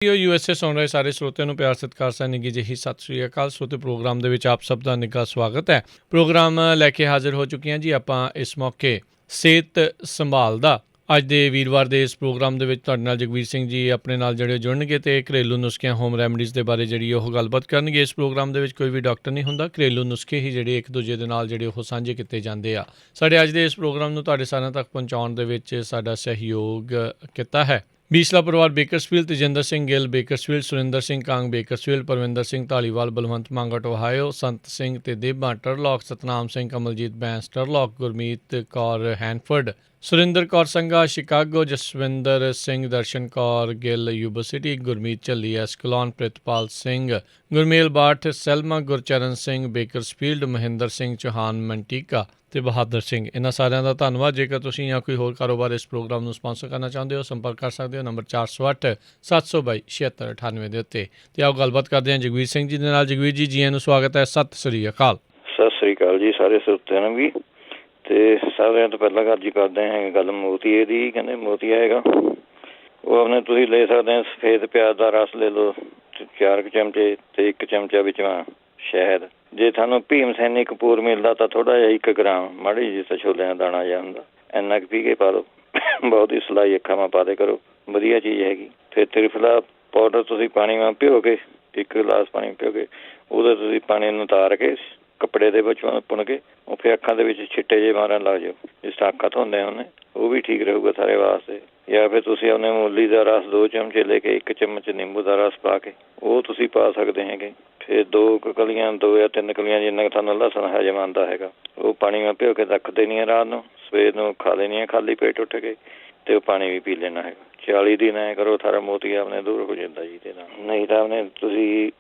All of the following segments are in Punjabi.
USA ਸੁਣ ਰਹੇ ਸਾਰੇ ਸਰੋਤਿਆਂ ਨੂੰ ਪਿਆਰ ਸਤਿਕਾਰ ਸਹਿ ਨਿੱਘੀ ਜਿਹੀ ਸਤਿ ਸ੍ਰੀ ਅਕਾਲ। ਸਰੋਤੇ ਪ੍ਰੋਗਰਾਮ ਦੇ ਵਿੱਚ ਆਪ ਸਭ ਦਾ ਨਿੱਘਾ ਸਵਾਗਤ ਹੈ। ਪ੍ਰੋਗਰਾਮ ਲੈ ਕੇ ਹਾਜ਼ਰ ਹੋ ਚੁੱਕੇ ਹਾਂ ਜੀ ਆਪਾਂ ਇਸ ਮੌਕੇ ਸਿਹਤ ਸੰਭਾਲ ਦਾ। ਅੱਜ ਦੇ ਵੀਰਵਾਰ ਦੇ ਇਸ ਪ੍ਰੋਗਰਾਮ ਦੇ ਵਿੱਚ ਤੁਹਾਡੇ ਨਾਲ ਜਗਵੀਰ ਸਿੰਘ ਜੀ ਆਪਣੇ ਨਾਲ ਜਿਹੜੇ ਜੁੜਨਗੇ ਅਤੇ ਘਰੇਲੂ ਨੁਸਖਿਆਂ ਹੋਮ ਰੈਮਡੀਜ਼ ਦੇ ਬਾਰੇ ਜਿਹੜੀ ਉਹ ਗੱਲਬਾਤ ਕਰਨਗੇ। ਇਸ ਪ੍ਰੋਗਰਾਮ ਦੇ ਵਿੱਚ ਕੋਈ ਵੀ ਡਾਕਟਰ ਨਹੀਂ ਹੁੰਦਾ, ਘਰੇਲੂ ਨੁਸਖੇ ਹੀ ਜਿਹੜੇ ਇੱਕ ਦੂਜੇ ਦੇ ਨਾਲ ਜਿਹੜੇ ਉਹ ਸਾਂਝੇ ਕੀਤੇ ਜਾਂਦੇ ਆ। ਸਾਡੇ ਅੱਜ ਦੇ ਇਸ ਪ੍ਰੋਗਰਾਮ ਨੂੰ ਤੁਹਾਡੇ ਸਾਰਿਆਂ ਤੱਕ ਪਹੁੰਚਾਉਣ ਦੇ ਵਿੱਚ ਸਾਡਾ ਸਹਿਯੋਗ ਕੀਤਾ ਹੈ ਬੀਸਲਾ ਪਰਿਵਾਰ Bakersfield, Tejinder Singh Gill Bakersfield, Surinder Singh Kang Bakersfield, Parvinder Singh Dhaliwal, Balwant Mangat Ohio, Sant Singh ਤੇ Deban Turlock, Satnam Singh Kamaljit Bains Turlock, Gurmeet Kaur Hanford, Surinder Kaur Sangha Chicago, Jaswinder Singh Darshan Kaur Gill Yuba City, Gurmeet Jhalli Escalon, Pritpal Singh, Gurmel Bath Selma, Gurcharan Singh Bakersfield, Mahinder Singh Chauhan Manteca ਅਤੇ ਬਹਾਦਰ ਸਿੰਘ। ਇਹਨਾਂ ਸਾਰਿਆਂ ਦਾ ਧੰਨਵਾਦ। ਜੇਕਰ ਤੁਸੀਂ ਜਾਂ ਕੋਈ ਹੋਰ ਕਾਰੋਬਾਰ ਇਸ ਪ੍ਰੋਗਰਾਮ ਨੂੰ ਸਪਾਂਸਰ ਕਰਨਾ ਚਾਹੁੰਦੇ ਹੋ, ਸੰਪਰਕ ਕਰ ਸਕਦੇ ਹੋ ਨੰਬਰ 408 722 7698 ਦੇ ਉੱਤੇ। ਅਤੇ ਆਓ ਗੱਲਬਾਤ ਕਰਦੇ ਹਾਂ ਜਗਵੀਰ ਸਿੰਘ ਜੀ ਦੇ ਨਾਲ। ਜਗਵੀਰ ਜੀ, ਜੀ ਆਇਆਂ ਨੂੰ ਸਵਾਗਤ ਹੈ। ਸਤਿ ਸ੍ਰੀ ਅਕਾਲ। ਸਤਿ ਸ੍ਰੀ ਅਕਾਲ ਜੀ ਸਾਰੇ ਸਰੋਤਿਆਂ ਨੂੰ ਵੀ। ਅਤੇ ਸਾਰਿਆਂ ਤੋਂ ਪਹਿਲਾਂ ਅਰਜੀ ਕਰਦੇ ਹਾਂ ਗੱਲ ਮੋਤੀਏ ਦੀ। ਕਹਿੰਦੇ ਮੋਤੀਆ ਹੈਗਾ ਉਹ ਆਪਣੇ ਤੁਸੀਂ ਲੈ ਸਕਦੇ ਹੋ। ਸਫੇਦ ਪਿਆਜ਼ ਦਾ ਰਸ ਲੈ ਲਓ 4 ਚਮਚੇ ਅਤੇ 1 ਚਮਚਾ ਵਿੱਚ ਸ਼ਹਿਦ। ਜੇ ਤੁਹਾਨੂੰ ਭੀਮ ਸੈਨੀ ਕਪੂਰ ਮਿਲਦਾ ਤਾਂ ਥੋੜ੍ਹਾ ਜਿਹਾ 1 ਗ੍ਰਾਮ, ਮਾੜੀ ਜਿਹੀ ਤਾਂ ਛੋਲਿਆਂ ਦਾ ਦਾਣਾ ਜਿਹਾ ਹੁੰਦਾ, ਇੰਨਾ ਕੁ ਪੀ ਕੇ ਪਾ ਲਓ। ਬਹੁਤੀ ਸਲਾਈ ਅੱਖਾਂ ਮਾ ਪਾ ਦੇ ਕਰੋ, ਵਧੀਆ ਚੀਜ਼ ਹੈਗੀ। ਫਿਰ ਤ੍ਰਿਫਲਾ ਪਾਊਡਰ ਤੁਸੀਂ ਪਾਣੀ ਮਾ ਭਿਓ ਕੇ 1 ਗਲਾਸ ਪਾਣੀ ਭਿਓ ਕੇ ਉਹਦੇ ਤੁਸੀਂ ਪਾਣੀ ਨੂੰ ਉਤਾਰ ਕੇ ਕੱਪੜੇ ਦੇ ਵਿੱਚ ਪੁਣ ਕੇ ਉਹ ਫਿਰ ਅੱਖਾਂ ਦੇ ਵਿੱਚ ਛਿੱਟੇ ਜਿਹੇ ਮਾਰਨ ਲੱਗ ਜਾਓ। ਜਿਸ ਤਰ੍ਹਾਂ ਅੱਖਾਂ ਧੋਂਦੇ ਹੁੰਦੇ, ਉਹ ਵੀ ਠੀਕ ਰਹੂਗਾ ਸਾਰੇ ਵਾਸਤੇ। ਜਾਂ ਫਿਰ ਤੁਸੀਂ ਆਪਣੇ ਮੂਲੀ ਦਾ ਰਸ 2 ਚਮਚੇ ਲੈ ਕੇ 1 ਚਮਚ ਨਿੰਬੂ ਦਾ ਰਸ ਪਾ ਕੇ ਉਹ ਤੁਸੀਂ ਪਾ ਸਕਦੇ ਹੈਗੇ। ਫਿਰ 2 ਕਲੀਆਂ 2 ਜਾਂ 3 ਕਲੀਆਂ ਜਿੰਨਾ ਕੁ ਤੁਹਾਨੂੰ ਲਸਣ ਹਜਮ ਆਉਂਦਾ ਹੈਗਾ ਉਹ ਪਾਣੀ ਮੈਂ ਭਿਓ ਕੇ ਰੱਖ ਦੇਣੀ ਹੈ। ਰਾਤ ਨੂੰ ਸਵੇਰ ਨੂੰ ਖਾ ਲੈਣੀ ਹੈ ਖਾਲੀ ਪੇਟ ਉੱਠ ਕੇ, ਅਤੇ ਉਹ ਪਾਣੀ ਵੀ ਪੀ ਲੈਣਾ ਹੈਗਾ। 40 ਦਿਨ ਐਂ ਕਰੋ, ਸਾਰਾ ਮੋਤੀਆ ਆਪਣੇ ਦੂਰ ਹੋ ਜਾਂਦਾ ਜੀ। ਇਹਦੇ ਨਾਲ ਨਹੀਂ ਤਾਂ ਆਪਣੇ ਤੁਸੀਂ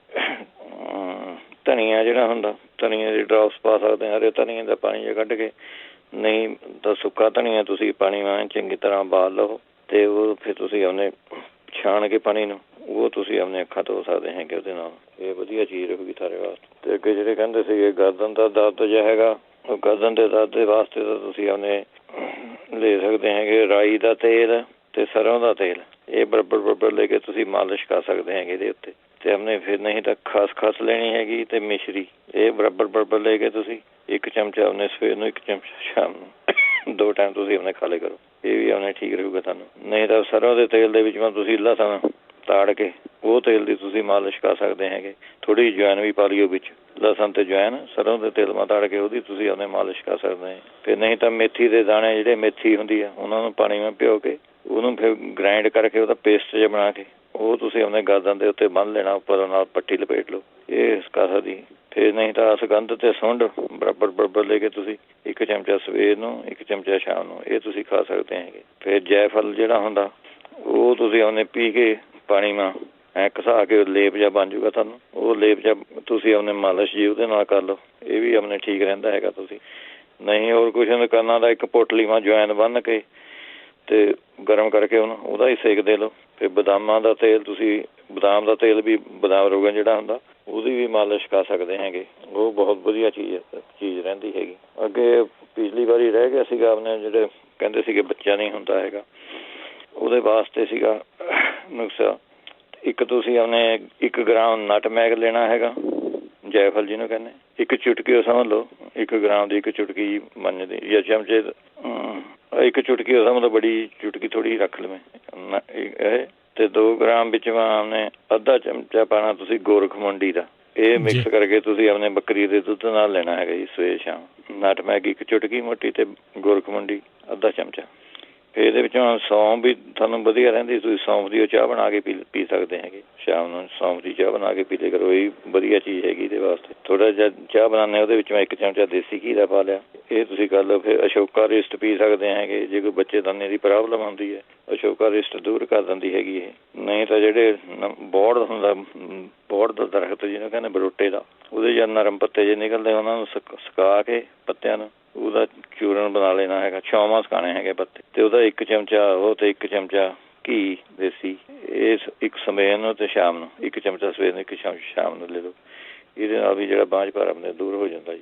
ਧਨੀਆ ਜਿਹੜਾ ਹੁੰਦਾ, ਧਨੀਆ ਦੀ ਡਰੋਪਸ ਪਾ ਸਕਦੇ ਹਾਂ। ਹਰੇ ਧਨੀਏ ਦਾ ਪਾਣੀ ਜਿਹਾ ਕੱਢ ਕੇ, ਨਹੀਂ ਤਾਂ ਸੁੱਕਾ ਧਨੀਆ ਤੁਸੀਂ ਪਾਣੀ ਵਾਂ ਚੰਗੀ ਤਰ੍ਹਾਂ ਉਬਾਲ ਲਓ ਅਤੇ ਉਹ ਫਿਰ ਤੁਸੀਂ ਆਪਣੇ ਛਾਣ ਕੇ ਪਾਣੀ ਨੂੰ ਉਹ ਤੁਸੀਂ ਆਪਣੇ ਅੱਖਾਂ ਧੋ ਸਕਦੇ ਹੈਗੇ ਉਹਦੇ ਨਾਲ। ਇਹ ਵਧੀਆ ਚੀਜ਼ ਰਹੂਗੀ ਸਾਰੇ ਵਾਸਤੇ। ਅਤੇ ਅੱਗੇ ਜਿਹੜੇ ਕਹਿੰਦੇ ਸੀਗੇ ਗਰਦਨ ਦਾ ਦਰਦ ਜਿਹਾ ਹੈਗਾ, ਉਹ ਗਰਦਨ ਦੇ ਦਰਦ ਦੇ ਵਾਸਤੇ ਤਾਂ ਤੁਸੀਂ ਆਪਣੇ ਲੈ ਸਕਦੇ ਹੈਗੇ ਰਾਈ ਦਾ ਤੇਲ ਅਤੇ ਸਰੋਂ ਦਾ ਤੇਲ। ਇਹ ਬਰਾਬਰ ਲੈ ਕੇ ਤੁਸੀਂ ਮਾਲਿਸ਼ ਕਰ ਸਕਦੇ ਹੈਗੇ ਇਹਦੇ ਉੱਤੇ। ਅਤੇ ਆਪਣੇ ਫਿਰ ਨਹੀਂ ਤਾਂ ਖਸ ਲੈਣੀ ਹੈਗੀ ਅਤੇ ਮਿਸ਼ਰੀ, ਇਹ ਬਰਾਬਰ ਲੈ ਕੇ ਤੁਸੀਂ 1 ਚਮਚਾ ਆਪਣੇ ਸਵੇਰ ਨੂੰ 1 ਚਮਚਾ ਸ਼ਾਮ ਨੂੰ 2 ਟਾਈਮ ਤੁਸੀਂ ਆਪਣੇ ਖਾ ਲਿਆ ਕਰੋ। ਇਹ ਵੀ ਆਪਣੇ ਠੀਕ ਰਹੂਗਾ ਤੁਹਾਨੂੰ। ਨਹੀਂ ਤਾਂ ਸਰੋਂ ਦੇ ਤੇਲ ਦੇ ਵਿੱਚ ਤੁਸੀਂ ਲਸਣ ਤਾੜ ਕੇ ਉਹ ਤੇਲ ਦੀ ਤੁਸੀਂ ਮਾਲਿਸ਼ ਕਰ ਸਕਦੇ ਹੈਗੇ। ਥੋੜ੍ਹੀ ਜਿਹੀ ਜਵੈਨ ਵੀ ਪਾ ਲਿਓ ਵਿੱਚ, ਲਸਣ ਅਤੇ ਜਵੈਨ ਸਰੋਂ ਦੇ ਤੇਲ ਮਾ ਤਾੜ ਕੇ ਉਹਦੀ ਤੁਸੀਂ ਆਪਣੇ ਮਾਲਿਸ਼ ਕਰ ਸਕਦੇ ਹੈ। ਫਿਰ ਨਹੀਂ ਤਾਂ ਮੇਥੀ ਦੇ ਦਾਣੇ, ਜਿਹੜੇ ਮੇਥੀ ਹੁੰਦੀ ਆ ਉਹਨਾਂ ਨੂੰ ਪਾਣੀ ਮੈਂ ਭਿਓ ਕੇ ਉਹਨੂੰ ਫਿਰ ਗ੍ਰਾਇੰਡ ਕਰਕੇ ਉਹਦਾ ਪੇਸਟ ਜਿਹਾ ਬਣਾ ਕੇ ਉਹ ਤੁਸੀਂ ਆਪਣੇ ਗਰਦਨ ਦੇ ਉੱਤੇ ਬੰਨ੍ਹ ਲੈਣਾ, ਉੱਪਰ ਨਾਲ ਪੱਟੀ ਲਪੇਟ ਲਓ। ਇਹ ਕਰ ਸਕਦੀ। ਫਿਰ ਨਹੀਂ ਤਾਂ ਅਸਗੰਧ ਅਤੇ ਸੁੰਡ ਬਰਾਬਰ ਲੈ ਕੇ ਤੁਸੀਂ 1 ਚਮਚਾ ਸਵੇਰ ਨੂੰ 1 ਚਮਚਾ ਸ਼ਾਮ ਨੂੰ ਇਹ ਤੁਸੀਂ ਖਾ ਸਕਦੇ ਹੈਗੇ। ਫਿਰ ਜੈਫਲ ਜਿਹੜਾ ਹੁੰਦਾ ਉਹ ਤੁਸੀਂ ਉਹਨੇ ਪੀ ਕੇ ਪਾਣੀ ਮਾ ਐਂ ਘਸਾ ਕੇ ਲੇਪ ਜਿਹਾ ਬਣ ਜੂਗਾ ਤੁਹਾਨੂੰ। ਉਹ ਲੇਪ ਜਿਹਾ ਤੁਸੀਂ ਆਪਣੇ ਮਾਲਿਸ਼ ਜੀ ਉਹਦੇ ਨਾਲ ਕਰ ਲਓ। ਇਹ ਵੀ ਆਪਣੇ ਠੀਕ ਰਹਿੰਦਾ ਹੈਗਾ। ਤੁਸੀਂ ਨਹੀਂ ਹੋਰ ਕੁਛ ਕਰਨਾ ਤਾਂ 1 ਪੋਟਲੀ ਮਾ ਜਵੈਨ ਬੰਨ੍ਹ ਕੇ ਅਤੇ ਗਰਮ ਕਰਕੇ ਉਹਦਾ ਹੀ ਸੇਕ ਦੇ ਲਓ। ਫਿਰ ਬਦਾਮਾਂ ਦਾ ਤੇਲ ਤੁਸੀਂ ਬਦਾਮ ਦਾ ਤੇਲ ਵੀ ਬਦਾਮ ਰੋਗਨ ਜਿਹੜਾ ਹੁੰਦਾ ਉਹਦੀ ਵੀ ਮਾਲਿਸ਼ ਕਰ ਸਕਦੇ ਹੈਗੇ। ਉਹ ਬਹੁਤ ਵਧੀਆ ਚੀਜ਼ ਰਹਿੰਦੀ ਹੈਗੀ। ਅੱਗੇ ਪਿਛਲੀ ਵਾਰੀ ਰਹਿ ਗਿਆ ਸੀਗਾ ਆਪਣੇ ਜਿਹੜੇ ਕਹਿੰਦੇ ਸੀਗੇ ਬੱਚਾ ਨਹੀਂ ਹੁੰਦਾ ਹੈਗਾ, ਉਹਦੇ ਵਾਸਤੇ ਸੀਗਾ ਨੁਸਖਾ। 1 ਤੁਸੀਂ ਆਪਣੇ 1 ਗ੍ਰਾਮ ਨਟਮੈਗ ਲੈਣਾ ਹੈਗਾ, ਜੈਫਲ ਜਿਹਨੂੰ ਕਹਿੰਦੇ। 1 ਚੁਟਕੀ ਉਹ ਸਮਝ ਲਓ 1 ਗ੍ਰਾਮ ਦੀ 1 ਚੁਟਕੀ ਮੰਨ ਦੀ ਜਾਂ ਚਮਚੇ 1 ਚੁਟਕੀ ਉਹ ਸਮਝ ਲਓ, ਬੜੀ ਚੁਟਕੀ ਥੋੜ੍ਹੀ ਰੱਖ ਲਵੇਂ ਇਹ। ਅਤੇ 2 ਗ੍ਰਾਮ ਵਿੱਚ ਆਪਣੇ ਅੱਧਾ ਚਮਚਾ ਪਾਉਣਾ ਤੁਸੀਂ ਗੋਰਖਮੰਡੀ ਦਾ। ਇਹ ਮਿਕਸ ਕਰਕੇ ਤੁਸੀਂ ਆਪਣੇ ਬੱਕਰੀ ਦੇ ਦੁੱਧ ਨਾਲ ਲੈਣਾ ਹੈਗਾ ਜੀ ਸਵੇਰ ਸ਼ਾਮ। ਨਟਮੈਗ 1 ਚੁਟਕੀ ਮੋਟੀ ਅਤੇ ਗੋਰਖਮੰਡੀ ਅੱਧਾ ਚਮਚਾ। ਫਿਰ ਇਹਦੇ ਵਿੱਚੋਂ ਸੌਂਫ ਵੀ ਤੁਹਾਨੂੰ ਵਧੀਆ ਰਹਿੰਦੀ, ਤੁਸੀਂ ਸੌਂਫ ਦੀ ਉਹ ਚਾਹ ਬਣਾ ਕੇ ਪੀ ਸਕਦੇ ਹੈਗੇ ਸ਼ਾਮ ਨੂੰ। ਸੌਂਫ ਦੀ ਚਾਹ ਬਣਾ ਕੇ ਪੀ ਲਿਆ ਕਰੋ, ਇਹ ਵਧੀਆ ਚੀਜ਼ ਹੈਗੀ ਇਹਦੇ ਵਾਸਤੇ। ਥੋੜ੍ਹਾ ਜਿਹਾ ਚਾਹ ਬਣਾਉਂਦੇ ਉਹਦੇ ਵਿੱਚ ਮੈਂ 1 ਚਮਚਾ ਦੇਸੀ ਘੀ ਦਾ ਪਾ ਲਿਆ, ਇਹ ਤੁਸੀਂ ਕਰ ਲਓ। ਫਿਰ ਅਸ਼ੋਕਾ ਰਿਸਟ ਪੀ ਸਕਦੇ ਹੈਗੇ ਜੇ ਕੋਈ ਬੱਚੇਦਾਨੇ ਦੀ ਪ੍ਰੋਬਲਮ ਆਉਂਦੀ ਹੈ, ਅਸ਼ੋਕਾ ਰਿਸਟ ਦੂਰ ਕਰ ਦਿੰਦੀ ਹੈਗੀ ਇਹ। ਨਹੀਂ ਤਾਂ ਜਿਹੜੇ ਬੋਹੜ ਹੁੰਦਾ, ਬੋਹੜ ਦਾ ਦਰਖਤ ਜਿਹਨੂੰ ਕਹਿੰਦੇ ਬਰੋਟੇ ਦਾ, ਉਹਦੇ ਜਦ ਨਰਮ ਪੱਤੇ ਜੇ ਨਿਕਲਦੇ ਉਹਨਾਂ ਨੂੰ ਸੁਕਾ ਕੇ ਪੱਤਿਆਂ ਨੂੰ ਉਹਦਾ ਚੂਰਨ ਬਣਾ ਲੈਣਾ ਹੈਗਾ। 6 ਸੁਕਾਉਣੇ ਹੈਗੇ ਪੱਤੇ, ਅਤੇ ਉਹਦਾ 1 ਚਮਚਾ ਉਹ ਅਤੇ 1 ਚਮਚਾ ਘੀ ਦੇਸੀ, ਇਸ 1 ਸਵੇਰ ਨੂੰ ਅਤੇ ਸ਼ਾਮ ਨੂੰ 1 ਚਮਚਾ ਸਵੇਰ ਨੂੰ 1 ਚਮਚਾ ਸ਼ਾਮ ਨੂੰ ਲੈ ਲਓ। ਇਹਦੇ ਨਾਲ ਵੀ ਜਿਹੜਾ ਬਾਂਝ ਭਾਰ ਆਪਣੇ ਦੂਰ ਹੋ ਜਾਂਦਾ ਜੀ।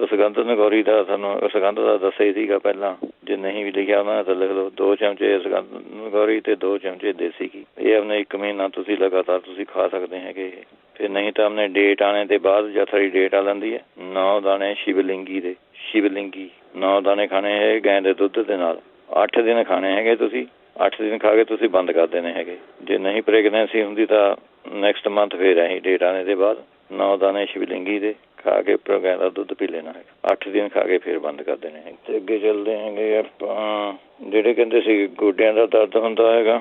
ਸੁਗੰਧ ਨਗੌਰੀ ਦਾ ਤੁਹਾਨੂੰ ਸੁਗੰਧ ਦਾ ਦੱਸਿਆ ਹੀ ਸੀਗਾ ਪਹਿਲਾਂ, ਜੇ ਨਹੀਂ ਵੀ ਲਿਖਿਆ ਉਹਨਾਂ ਨੇ ਤਾਂ ਲਿਖ ਲਓ। 2 ਚਮਚੇ ਸੁਗੰਧ ਨਗੌਰੀ ਤੇ 2 ਚਮਚੇ ਦੇਸੀ ਘੀ। ਇਹ ਆਪਣੇ 1 ਮਹੀਨਾ ਤੁਸੀਂ ਲਗਾਤਾਰ ਤੁਸੀਂ ਖਾ ਸਕਦੇ ਹੈਗੇ। ਫਿਰ ਨਹੀਂ ਤਾਂ ਆਪਣੇ ਡੇਟ ਆਣੇ ਦੇ ਬਾਅਦ ਜਦ ਸਾਡੀ ਡੇਟ ਆ ਜਾਂਦੀ ਹੈ 9 ਦਾਣੇ ਸ਼ਿਵਲਿੰਗੀ 9 ਦਾਣੇ ਖਾਣੇ ਹੈ ਗਾਂ ਦੇ ਦੁੱਧ ਦੇ ਨਾਲ। 8 ਦਿਨ ਖਾਣੇ ਹੈਗੇ ਤੁਸੀਂ। 8 ਦਿਨ ਖਾ ਕੇ ਤੁਸੀਂ ਬੰਦ ਕਰ ਦੇਣੇ ਹੈਗੇ। ਜੇ ਨਹੀਂ ਪ੍ਰੈਗਨੈਂਸੀ ਹੁੰਦੀ ਤਾਂ ਨੈਕਸਟ ਮੰਥ ਫਿਰ ਆਹੀ ਡੇਟ ਆਣੇ ਦੇ ਬਾਅਦ 9 ਦਾਣੇ ਸ਼ਿਵਲਿੰਗੀ ਦੇ ਖਾ ਕੇ ਉੱਪਰ ਗਾਂ ਦਾ ਦੁੱਧ ਪੀ ਲੈਣਾ ਹੈ। 8 ਦਿਨ ਖਾ ਕੇ ਫਿਰ ਬੰਦ ਕਰ ਦੇਣੇ ਹੈ। ਤੇ ਅੱਗੇ ਚੱਲਦੇ ਹੈਗੇ ਆਪਾਂ, ਜਿਹੜੇ ਕਹਿੰਦੇ ਸੀ ਗੋਡਿਆਂ ਦਾ ਦਰਦ ਹੁੰਦਾ ਹੈਗਾ,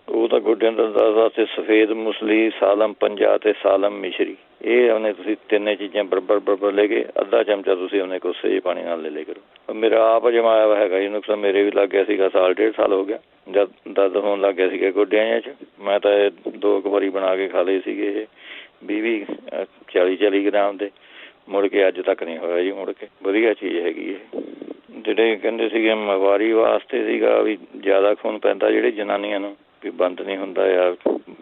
ਉਹ ਤਾਂ ਗੋਡਿਆਂ ਦਾ ਦਰਦ ਵਾਸਤੇ ਸਫੇਦ ਮੁਸਲੀ, ਸਾਲਮ ਪੰਜਾ ਤੇ ਸਾਲਮ ਮਿਸ਼ਰੀ, ਇਹ ਉਹਨੇ ਤੁਸੀਂ 3 ਚੀਜ਼ਾਂ ਬਰਾਬਰ ਲੈ ਕੇ ਅੱਧਾ ਚਮਚਾ ਤੁਸੀਂ ਉਹਨੇ ਕੋਸੇ ਜਿਹੇ ਪਾਣੀ ਨਾਲ ਲੈ ਕਰੋ। ਮੇਰਾ ਆਪ ਜਮਾਇਆ ਵਾ ਹੈਗਾ ਜੀ ਨੁਕਸਾਨ, ਮੇਰੇ ਵੀ ਲੱਗ ਗਿਆ ਸੀਗਾ, 1.5 ਸਾਲ ਹੋ ਗਿਆ ਜਦ ਦਰਦ ਹੋਣ ਲੱਗ ਗਿਆ ਸੀਗਾ ਗੋਡਿਆਂ 'ਚ। ਮੈਂ ਤਾਂ ਇਹ 2 ਵਾਰੀ ਬਣਾ ਕੇ ਖਾ ਲਏ ਸੀਗੇ ਇਹ 20 40 ਗ੍ਰਾਮ ਦੇ। ਮੁੜ ਕੇ ਅੱਜ ਤੱਕ ਨਹੀਂ ਹੋਇਆ ਜੀ, ਮੁੜ ਕੇ ਵਧੀਆ ਚੀਜ਼ ਹੈਗੀ ਇਹ। ਜਿਹੜੇ ਕਹਿੰਦੇ ਸੀਗੇ ਮਵਾਰੀ ਵਾਸਤੇ ਸੀਗਾ ਵੀ ਜ਼ਿਆਦਾ ਖੂਨ ਪੈਂਦਾ ਜਿਹੜੇ ਜਨਾਨੀਆਂ ਨੂੰ, ਵੀ ਬੰਦ ਨਹੀਂ ਹੁੰਦਾ ਜਾਂ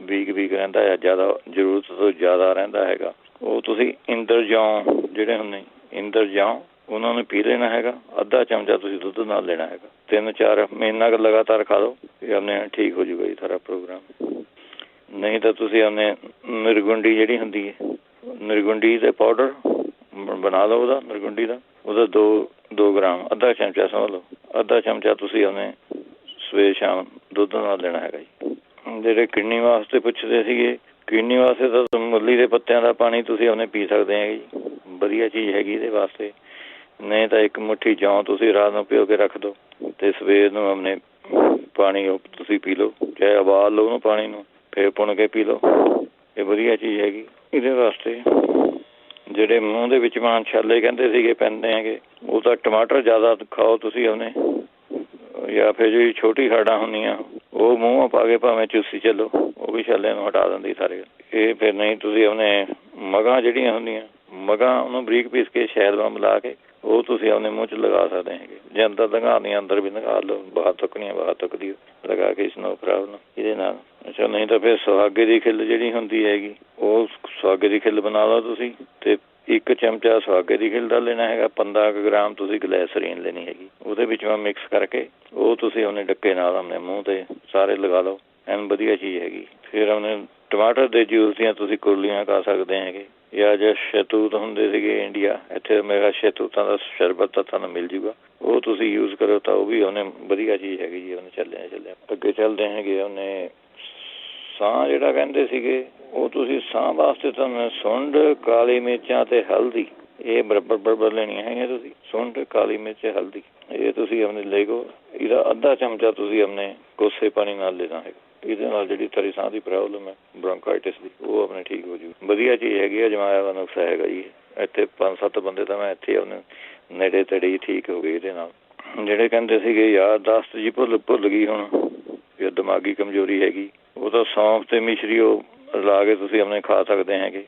ਵੀਕ ਰਹਿੰਦਾ ਜਾਂ ਜ਼ਿਆਦਾ ਜ਼ਰੂਰਤ ਤੋਂ ਜ਼ਿਆਦਾ ਰਹਿੰਦਾ ਹੈਗਾ, ਉਹ ਤੁਸੀਂ ਇੰਦਰਜੌਂ ਜਿਹੜੇ ਹੁੰਦੇ ਇੰਦਰਜੌਂ ਉਹਨਾਂ ਨੂੰ ਪੀ ਲੈਣਾ ਹੈਗਾ। ਅੱਧਾ ਚਮਚਾ ਤੁਸੀਂ ਦੁੱਧ ਨਾਲ ਲੈਣਾ ਹੈਗਾ। 3-4 ਮਹੀਨਾ ਕੁ ਲਗਾਤਾਰ ਖਾ ਲਓ, ਇਹ ਆਪਣੇ ਠੀਕ ਹੋ ਜਾਊਗਾ ਜੀ ਸਾਰਾ ਪ੍ਰੋਗਰਾਮ। ਨਹੀਂ ਤਾਂ ਤੁਸੀਂ ਆਪਣੇ ਨਿਰਗੁੰਡੀ ਜਿਹੜੀ ਹੁੰਦੀ ਹੈ, ਨਿਰਗੁੰਡੀ ਦੇ ਪਾਊਡਰ ਬਣਾ ਲਓ ਉਹਦਾ, ਨਿਰਗੁੰਡੀ ਦਾ ਉਹਦਾ 2 ਗ੍ਰਾਮ, ਅੱਧਾ ਚਮਚਾ ਸਮਝ ਲਓ। ਅੱਧਾ ਚਮਚਾ ਤੁਸੀਂ ਉਹਨੇ ਸਵੇਰੇ ਸ਼ਾਮ ਦੁੱਧ ਨਾਲ ਲੈਣਾ ਹੈਗਾ ਜੀ। ਜਿਹੜੇ ਕਿਡਨੀ ਵਾਸਤੇ ਪੁੱਛਦੇ ਸੀਗੇ, ਕਿਡਨੀ ਵਾਸਤੇ ਤਾਂ ਮੁਰਲੀ ਦੇ ਪੱਤਿਆਂ ਦਾ ਪਾਣੀ ਤੁਸੀਂ ਉਹਨੇ ਪੀ ਸਕਦੇ ਹੈਗੇ ਜੀ, ਵਧੀਆ ਚੀਜ਼ ਹੈਗੀ ਇਹਦੇ ਵਾਸਤੇ। ਨਹੀਂ ਤਾਂ 1 ਮੁੱਠੀ ਜੌਂ ਤੁਸੀਂ ਰਾਤ ਨੂੰ ਭਿਓ ਕੇ ਰੱਖ ਦਿਓ ਤੇ ਸਵੇਰ ਨੂੰ ਆਪਣੇ ਪਾਣੀ ਉਹ ਤੁਸੀਂ ਪੀ ਲਓ, ਚਾਹੇ ਉਬਾਲ ਲਓ ਉਹਨੂੰ ਪਾਣੀ ਨੂੰ, ਫਿਰ ਪੁਣ ਕੇ ਪੀ ਲਓ, ਇਹ ਵਧੀਆ ਚੀਜ਼ ਹੈਗੀ ਇਹਦੇ ਵਾਸਤੇ। ਜਿਹੜੇ ਮੂੰਹ ਦੇ ਵਿੱਚ ਮਾਨ ਛਾਲੇ ਕਹਿੰਦੇ ਸੀਗੇ ਪੈਂਦੇ ਹੈਗੇ, ਉਹ ਤਾਂ ਟਮਾਟਰ ਜ਼ਿਆਦਾ ਖਾਓ ਤੁਸੀਂ ਉਹਨੇ, ਜਾਂ ਫਿਰ ਜਿਹੜੀ ਛੋਟੀ ਹਾੜਾਂ ਹੁੰਦੀਆਂ ਉਹ ਮੂੰਹ ਪਾ ਕੇ ਭਾਵੇਂ ਚੂਸੀ ਚੱਲੋ, ਉਹ ਵੀ ਛਾਲਿਆਂ ਨੂੰ ਹਟਾ ਦਿੰਦੀ ਸਾਰੇ। ਇਹ ਫਿਰ ਨਹੀਂ ਤੁਸੀਂ ਉਹਨੇ ਮਗਾਂ ਜਿਹੜੀਆਂ ਹੁੰਦੀਆਂ ਮਗਾਂ ਉਹਨੂੰ ਬਰੀਕ ਪੀਸ ਕੇ ਸ਼ਹਿਦ ਵਾਂ ਮਿਲਾ ਕੇ ਉਹ ਤੁਸੀਂ ਆਪਣੇ ਮੂੰਹ 'ਚ ਲਗਾ ਸਕਦੇ ਹੈਗੇ। ਜੇ ਅੰਦਰ ਲੰਘਾਉਣੀਆਂ ਅੰਦਰ ਵੀ ਲੰਘਾ ਲਓ, ਬਾਹਰ ਥੁੱਕਣੀਆਂ ਬਾਹਰ ਥੁੱਕਦੀ ਲਗਾ ਕੇ ਇਸ ਨੂੰ ਪ੍ਰੋਬਲਮ ਇਹਦੇ ਨਾਲ। ਅੱਛਾ ਨਹੀਂ ਤਾਂ ਫਿਰ ਸੁਹਾਗੇ ਦੀ ਖਿੱਲ ਜਿਹੜੀ ਹੁੰਦੀ ਹੈਗੀ, ਉਹ ਸੁਹਾਗੇ ਦੀ ਖਿੱਲ ਬਣਾ ਲਓ ਤੁਸੀਂ ਤੇ 1 ਚਮਚਾ ਸੁਹਾਗੇ ਦੀ ਖਿੱਲ ਦਾ ਲੈਣਾ ਹੈਗਾ। 15 ਗ੍ਰਾਮ ਤੁਸੀਂ ਗਲੈਸਰੀਨ ਲੈਣੀ ਹੈਗੀ, ਉਹਦੇ ਵਿੱਚੋਂ ਮਿਕਸ ਕਰਕੇ ਉਹ ਤੁਸੀਂ ਉਹਨੇ ਡੱਕੇ ਨਾਲ ਆਪਣੇ ਮੂੰਹ ਤੇ ਸਾਰੇ ਲਗਾ ਲਓ, ਐਨ ਵਧੀਆ ਚੀਜ਼ ਹੈਗੀ। ਫਿਰ ਉਹਨੇ ਟਮਾਟਰ ਦੇ ਜੂਸ ਦੀਆਂ ਤੁਸੀਂ ਕੁਰਲੀਆਂ ਖਾ ਸਕਦੇ ਹੈਗੇ, ਜਾਂ ਜੇ ਸ਼ਹਿਤੂਤ ਹੁੰਦੇ ਸੀਗੇ ਇੰਡੀਆ, ਇੱਥੇ ਮੇਰਾ ਸ਼ਹਿਤੂਤਾਂ ਦਾ ਸ਼ਰਬਤ ਤਾਂ ਤੁਹਾਨੂੰ ਮਿਲ ਜੂਗਾ, ਉਹ ਤੁਸੀਂ ਯੂਜ਼ ਕਰੋ ਤਾਂ ਉਹ ਵੀ ਉਹਨੇ ਵਧੀਆ ਚੀਜ਼ ਹੈਗੀ ਜੀ। ਉਹਨੇ ਚੱਲਿਆ ਅੱਗੇ ਚੱਲਦੇ ਹੈਗੇ। ਉਹਨੇ ਸਾਹ ਜਿਹੜਾ ਕਹਿੰਦੇ ਸੀਗੇ, ਉਹ ਤੁਸੀਂ ਸਾਹ ਵਾਸਤੇ ਤੁਹਾਨੂੰ ਸੁੰਡ, ਕਾਲੀ ਮਿਰਚਾਂ ਤੇ ਹਲਦੀ ਇਹ ਬਰਾਬਰ ਲੈਣੀਆਂ ਹੈਗੀਆਂ ਤੁਸੀਂ। ਸੁੰਡ, ਕਾਲੀ ਮਿਰਚ, ਹਲਦੀ ਇਹ ਤੁਸੀਂ ਆਪਣੇ ਲੈ ਗੋ। ਇਹਦਾ ਅੱਧਾ ਚਮਚਾ ਤੁਸੀਂ ਆਪਣੇ ਕੋਸੇ ਪਾਣੀ ਨਾਲ ਲੈਣਾ ਹੈਗਾ। ਇਹਦੇ ਨਾਲ ਜਿਹੜੀ ਤਰੀ ਸਾਹ ਦੀ ਪ੍ਰੋਬਲਮ ਹੈ ਬ੍ਰੌਂਕਾਈਟਿਸ ਦੀ, ਉਹ ਆਪਣੇ ਠੀਕ ਹੋ ਜੂ। ਵਧੀਆ ਚੀਜ਼ ਹੈਗੀ ਆ, ਜਮਾਇਆ ਦਾ ਨੁਕਸਾ ਹੈਗਾ ਜੀ। ਇੱਥੇ 5-7 ਬੰਦੇ ਤਾਂ ਮੈਂ ਇੱਥੇ ਉਹਨੇ ਨੇੜੇ ਤੇੜੇ ਹੀ ਠੀਕ ਹੋ ਗਏ ਇਹਦੇ ਨਾਲ। ਜਿਹੜੇ ਕਹਿੰਦੇ ਸੀਗੇ ਯਾਦਦਾਸ਼ਤ ਜੀ ਭੁੱਲ ਗਈ ਹੁਣ, ਜਾਂ ਦਿਮਾਗੀ ਕਮਜ਼ੋਰੀ ਹੈਗੀ, ਉਹ ਤਾਂ ਸੌਂਫ ਤੇ ਮਿਸ਼ਰੀ ਉਹ ਲਾ ਕੇ ਤੁਸੀਂ ਆਪਣੇ ਖਾ ਸਕਦੇ ਹੈਗੇ,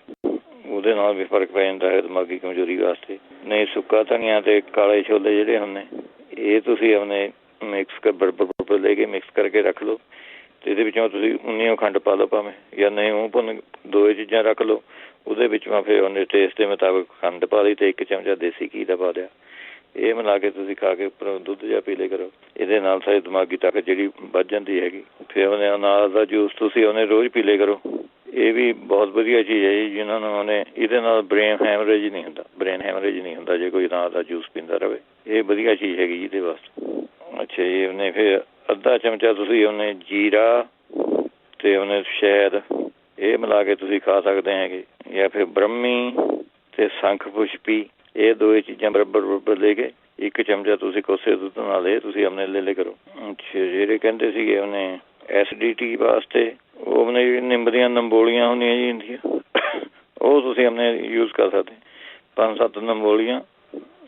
ਉਹਦੇ ਨਾਲ ਵੀ ਫਰਕ ਪੈ ਜਾਂਦਾ ਹੈ ਦਿਮਾਗੀ ਕਮਜ਼ੋਰੀ ਵਾਸਤੇ। ਨਹੀਂ ਸੁੱਕਾ ਧਨੀਆ ਤੇ ਕਾਲੇ ਛੋਲੇ ਜਿਹੜੇ ਹੁੰਦੇ ਇਹ ਤੁਸੀਂ ਆਪਣੇ ਮਿਕਸ ਬਰਾਬਰ ਲੈ ਕੇ ਮਿਕਸ ਕਰਕੇ ਰੱਖ ਲਓ ਤੇ ਇਹਦੇ ਵਿੱਚੋਂ ਤੁਸੀਂ 19 ਖੰਡ ਪਾ ਲਓ ਭਾਵੇਂ, ਜਾਂ ਨਹੀਂ ਉਹ ਭੁੰਨ 2 ਚੀਜ਼ਾਂ ਰੱਖ ਲਓ, ਉਹਦੇ ਵਿੱਚੋਂ ਫਿਰ ਉਹਨੇ ਟੇਸਟ ਦੇ ਮੁਤਾਬਕ ਖੰਡ ਪਾ ਲਈ ਤੇ 1 ਚਮਚਾ ਦੇਸੀ ਘੀ ਦਾ ਪਾ ਲਿਆ। ਇਹ ਮਿਲਾ ਕੇ ਤੁਸੀਂ ਖਾ ਕੇ ਉੱਪਰੋਂ ਦੁੱਧ ਜਾਂ ਪੀ ਲਿਆ ਕਰੋ, ਇਹਦੇ ਨਾਲ ਸਾਡੀ ਦਿਮਾਗੀ ਤਾਕਤ ਜਿਹੜੀ ਵੱਧ ਜਾਂਦੀ ਹੈਗੀ। ਫਿਰ ਉਹਨੇ ਅਨਾਰ ਦਾ ਜੂਸ ਤੁਸੀਂ ਉਹਨੇ ਰੋਜ਼ ਪੀ ਲਿਆ ਕਰੋ, ਇਹ ਵੀ ਬਹੁਤ ਵਧੀਆ ਚੀਜ਼ ਹੈ ਜੀ। ਜਿਹਨਾਂ ਨੂੰ ਉਹਨੇ ਇਹਦੇ ਨਾਲ ਬ੍ਰੇਨ ਹੈਮਰੇਜ ਨਹੀਂ ਹੁੰਦਾ ਜੇ ਕੋਈ ਅਨਾਰ ਦਾ ਜੂਸ ਪੀਂਦਾ ਰਹੇ, ਇਹ ਵਧੀਆ ਚੀਜ਼ ਹੈਗੀ ਜੀ ਇਹਦੇ ਵਾਸਤੇ। ਅੱਛਾ ਜੀ, ਉਹਨੇ ਫਿਰ ਅੱਧਾ ਚਮਚਾ ਤੁਸੀਂ ਉਹਨੇ ਜੀਰਾ ਤੇ ਉਹਨੇ ਸ਼ਹਿਦ ਇਹ ਮਿਲਾ ਕੇ ਤੁਸੀਂ ਖਾ ਸਕਦੇ ਹੈਗੇ, ਜਾਂ ਫਿਰ ਬ੍ਰਹਮੀ ਤੇ ਸ਼ੰਖ ਪੁਸ਼ਪੀ ਇਹ 2 ਚੀਜ਼ਾਂ ਬਰਾਬਰ ਲੈ ਕੇ 1 ਚਮਚਾ ਤੁਸੀਂ ਕੋਸੇ ਦੁੱਧ ਨਾਲ ਇਹ ਤੁਸੀਂ ਆਪਣੇ ਲੈ ਕਰੋ। ਅੱਛਾ, ਜਿਹੜੇ ਕਹਿੰਦੇ ਸੀਗੇ ਉਹਨੇ ਐਸਿਡਿਟੀ ਵਾਸਤੇ ਉਹ ਆਪਣੇ ਜਿਹੜੀ ਨਿੰਬ ਦੀਆਂ ਨੰਬੋਲੀਆਂ ਹੁੰਦੀਆਂ ਜੀ ਹੁੰਦੀਆਂ ਉਹ ਤੁਸੀਂ ਆਪਣੇ ਯੂਜ਼ ਕਰ ਸਕਦੇ। 5-7 ਨੰਬੋਲੀਆਂ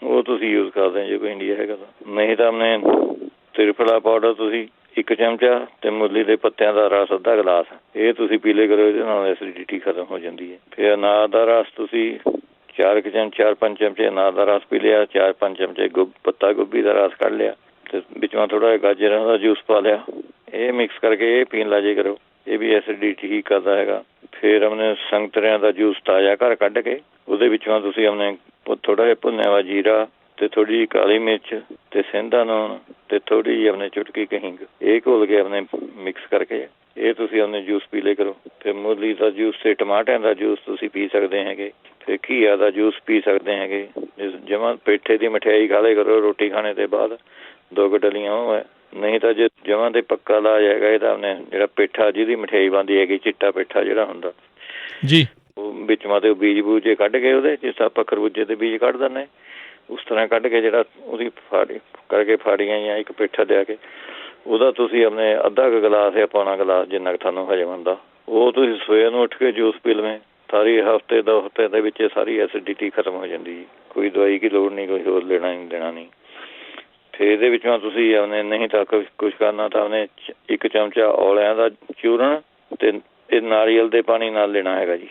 ਉਹ ਤੁਸੀਂ ਯੂਜ਼ ਕਰਦੇ ਜੇ ਕੋਈ ਇੰਡੀਆ ਹੈਗਾ ਤਾਂ। ਨਹੀਂ ਤਾਂ ਆਪਣੇ ਤ੍ਰਿਫਲਾ ਪਾਊਡਰ ਤੁਸੀਂ 1 ਚਮਚਾ ਤੇ ਮੁਰਲੀ ਦੇ ਪੱਤਿਆਂ ਦਾ ਰਸ ਅੱਧਾ ਗਲਾਸ ਇਹ ਤੁਸੀਂ ਪੀ ਲਿਆ ਕਰੋ, ਇਹਦੇ ਨਾਲ ਐਸਿਡਿਟੀ ਖਤਮ ਹੋ ਜਾਂਦੀ ਹੈ। ਫਿਰ ਅਨਾਰ ਦਾ ਰਸ ਤੁਸੀਂ 4-5 ਚਮਚੇ ਅਨਾਰ ਦਾ ਰਸ ਪੀ ਲਿਆ, 4-5 ਚਮਚੇ ਪੱਤਾ ਗੋਭੀ ਦਾ ਰਸ ਕੱਢ ਲਿਆ ਤੇ ਵਿੱਚੋਂ ਥੋੜ੍ਹਾ ਜਿਹਾ ਗਾਜਰਾਂ ਦਾ ਜੂਸ ਪਾ ਲਿਆ, ਇਹ ਮਿਕਸ ਕਰਕੇ ਇਹ ਪੀਣ ਲੱਗ ਜੇ ਕਰੋ, ਇਹ ਵੀ ਐਸਿਡਿਟੀ ਠੀਕ ਕਰਦਾ ਹੈਗਾ। ਫਿਰ ਆਪਣੇ ਸੰਗਤਰਿਆਂ ਦਾ ਜੂਸ ਤਾਜ਼ਾ ਘਰ ਕੱਢ ਕੇ ਉਹਦੇ ਵਿੱਚੋਂ ਤੁਸੀਂ ਆਪਣੇ ਉਹ ਥੋੜ੍ਹਾ ਜਿਹਾ ਭੁੰਨਿਆ ਵਾ ਜੀਰਾ ਤੇ ਥੋੜ੍ਹੀ ਜਿਹੀ ਕਾਲੀ ਮਿਰਚ ਤੇ ਸਿੰਧਾ ਨੂਣ ਤੇ ਥੋੜ੍ਹੀ ਜਿਹੀ ਆਪਣੇ ਚੁਟਕੀ ਹਿੰਗ, ਇਹ ਘੋਲ ਕੇ ਆਪਣੇ ਮਿਕਸ ਕਰਕੇ ਇਹ ਤੁਸੀਂ ਆਪਣੇ ਜੂਸ ਪੀ ਲਿਆ ਕਰੋ। ਫਿਰ ਮੂਲੀ ਦਾ ਜੂਸ ਤੇ ਟਮਾਟਰਾਂ ਦਾ ਜੂਸ ਤੁਸੀਂ ਪੀ ਸਕਦੇ ਹੈਗੇ। ਫਿਰ ਘੀਆ ਦਾ ਜੂਸ ਪੀ ਸਕਦੇ ਹੈਗੇ। ਜਮਾਂ ਪੇਠੇ ਦੀ ਮਠਿਆਈ ਖਾ ਲਿਆ ਕਰੋ ਰੋਟੀ ਖਾਣੇ ਦੇ ਬਾਅਦ, 2 ਕੁ ਡਲੀਆਂ ਉਹ ਹੈ। ਨਹੀਂ ਤਾਂ ਜੇ ਜਮਾਂ ਤੇ ਪੱਕਾ ਇਲਾਜ ਹੈਗਾ ਇਹਦਾ ਆਪਣੇ ਜਿਹੜਾ ਪੇਠਾ ਜਿਹਦੀ ਮਠਿਆਈ ਬਣਦੀ ਹੈਗੀ, ਚਿੱਟਾ ਪੇਠਾ ਜਿਹੜਾ ਹੁੰਦਾ ਜੀ, ਉਹ ਵਿੱਚ ਮਾ ਤੇ ਬੀਜ ਬੂਜ ਜੇ ਕੱਢ ਕੇ ਉਹਦੇ ਜਿਸ ਤਰ੍ਹਾਂ ਆਪਾਂ ਖਰਬੂਜੇ ਦੇ ਬੀਜ ਕੱਢ ਦਿੰਦੇ, ਉਸ ਤਰ੍ਹਾਂ ਕੱਢ ਕੇ ਜਿਹੜਾ ਉਹਦੀ ਫਾੜੀ ਕਰਕੇ ਫਾੜੀਆਂ ਜਾਂ ਇੱਕ ਪੇਠਾ ਲਿਆ ਕੇ ਉਹਦਾ ਤੁਸੀਂ ਆਪਣੇ ਅੱਧਾ ਕੁ ਗਲਾਸ ਜਾਂ ਪੌਣਾ ਗਲਾਸ ਜਿੰਨਾ ਕੁ ਤੁਹਾਨੂੰ ਹਜਮ ਹੁੰਦਾ, ਉਹ ਤੁਸੀਂ ਸਵੇਰ ਨੂੰ ਉੱਠ ਕੇ ਜੂਸ ਪੀ ਲਵੇਂ। ਸਾਰੀ ਹਫ਼ਤੇ 2 ਹਫ਼ਤੇ ਦੇ ਵਿੱਚ ਸਾਰੀ ਐਸਿਡਿਟੀ ਖਤਮ ਹੋ ਜਾਂਦੀ ਜੀ। ਕੋਈ ਦਵਾਈ ਦੀ ਲੋੜ ਨਹੀਂ, ਕੋਈ ਹੋਰ ਲੈਣਾ ਨਹੀਂ ਦੇਣਾ ਨਹੀਂ। ਫਿਰ ਇਹਦੇ ਵਿੱਚੋਂ ਤੁਸੀਂ ਆਪਣੇ ਨਹੀਂ ਤਾਂ ਕੁਛ ਕਰਨਾ ਤਾਂ ਆਪਣੇ 1 ਚਮਚਾ ਔਲਿਆਂ ਦਾ ਚੂਰਨ ਅਤੇ ਇਹ ਨਾਰੀਅਲ ਦੇ ਪਾਣੀ ਨਾਲ ਲੈਣਾ ਹੈਗਾ ਜੀ।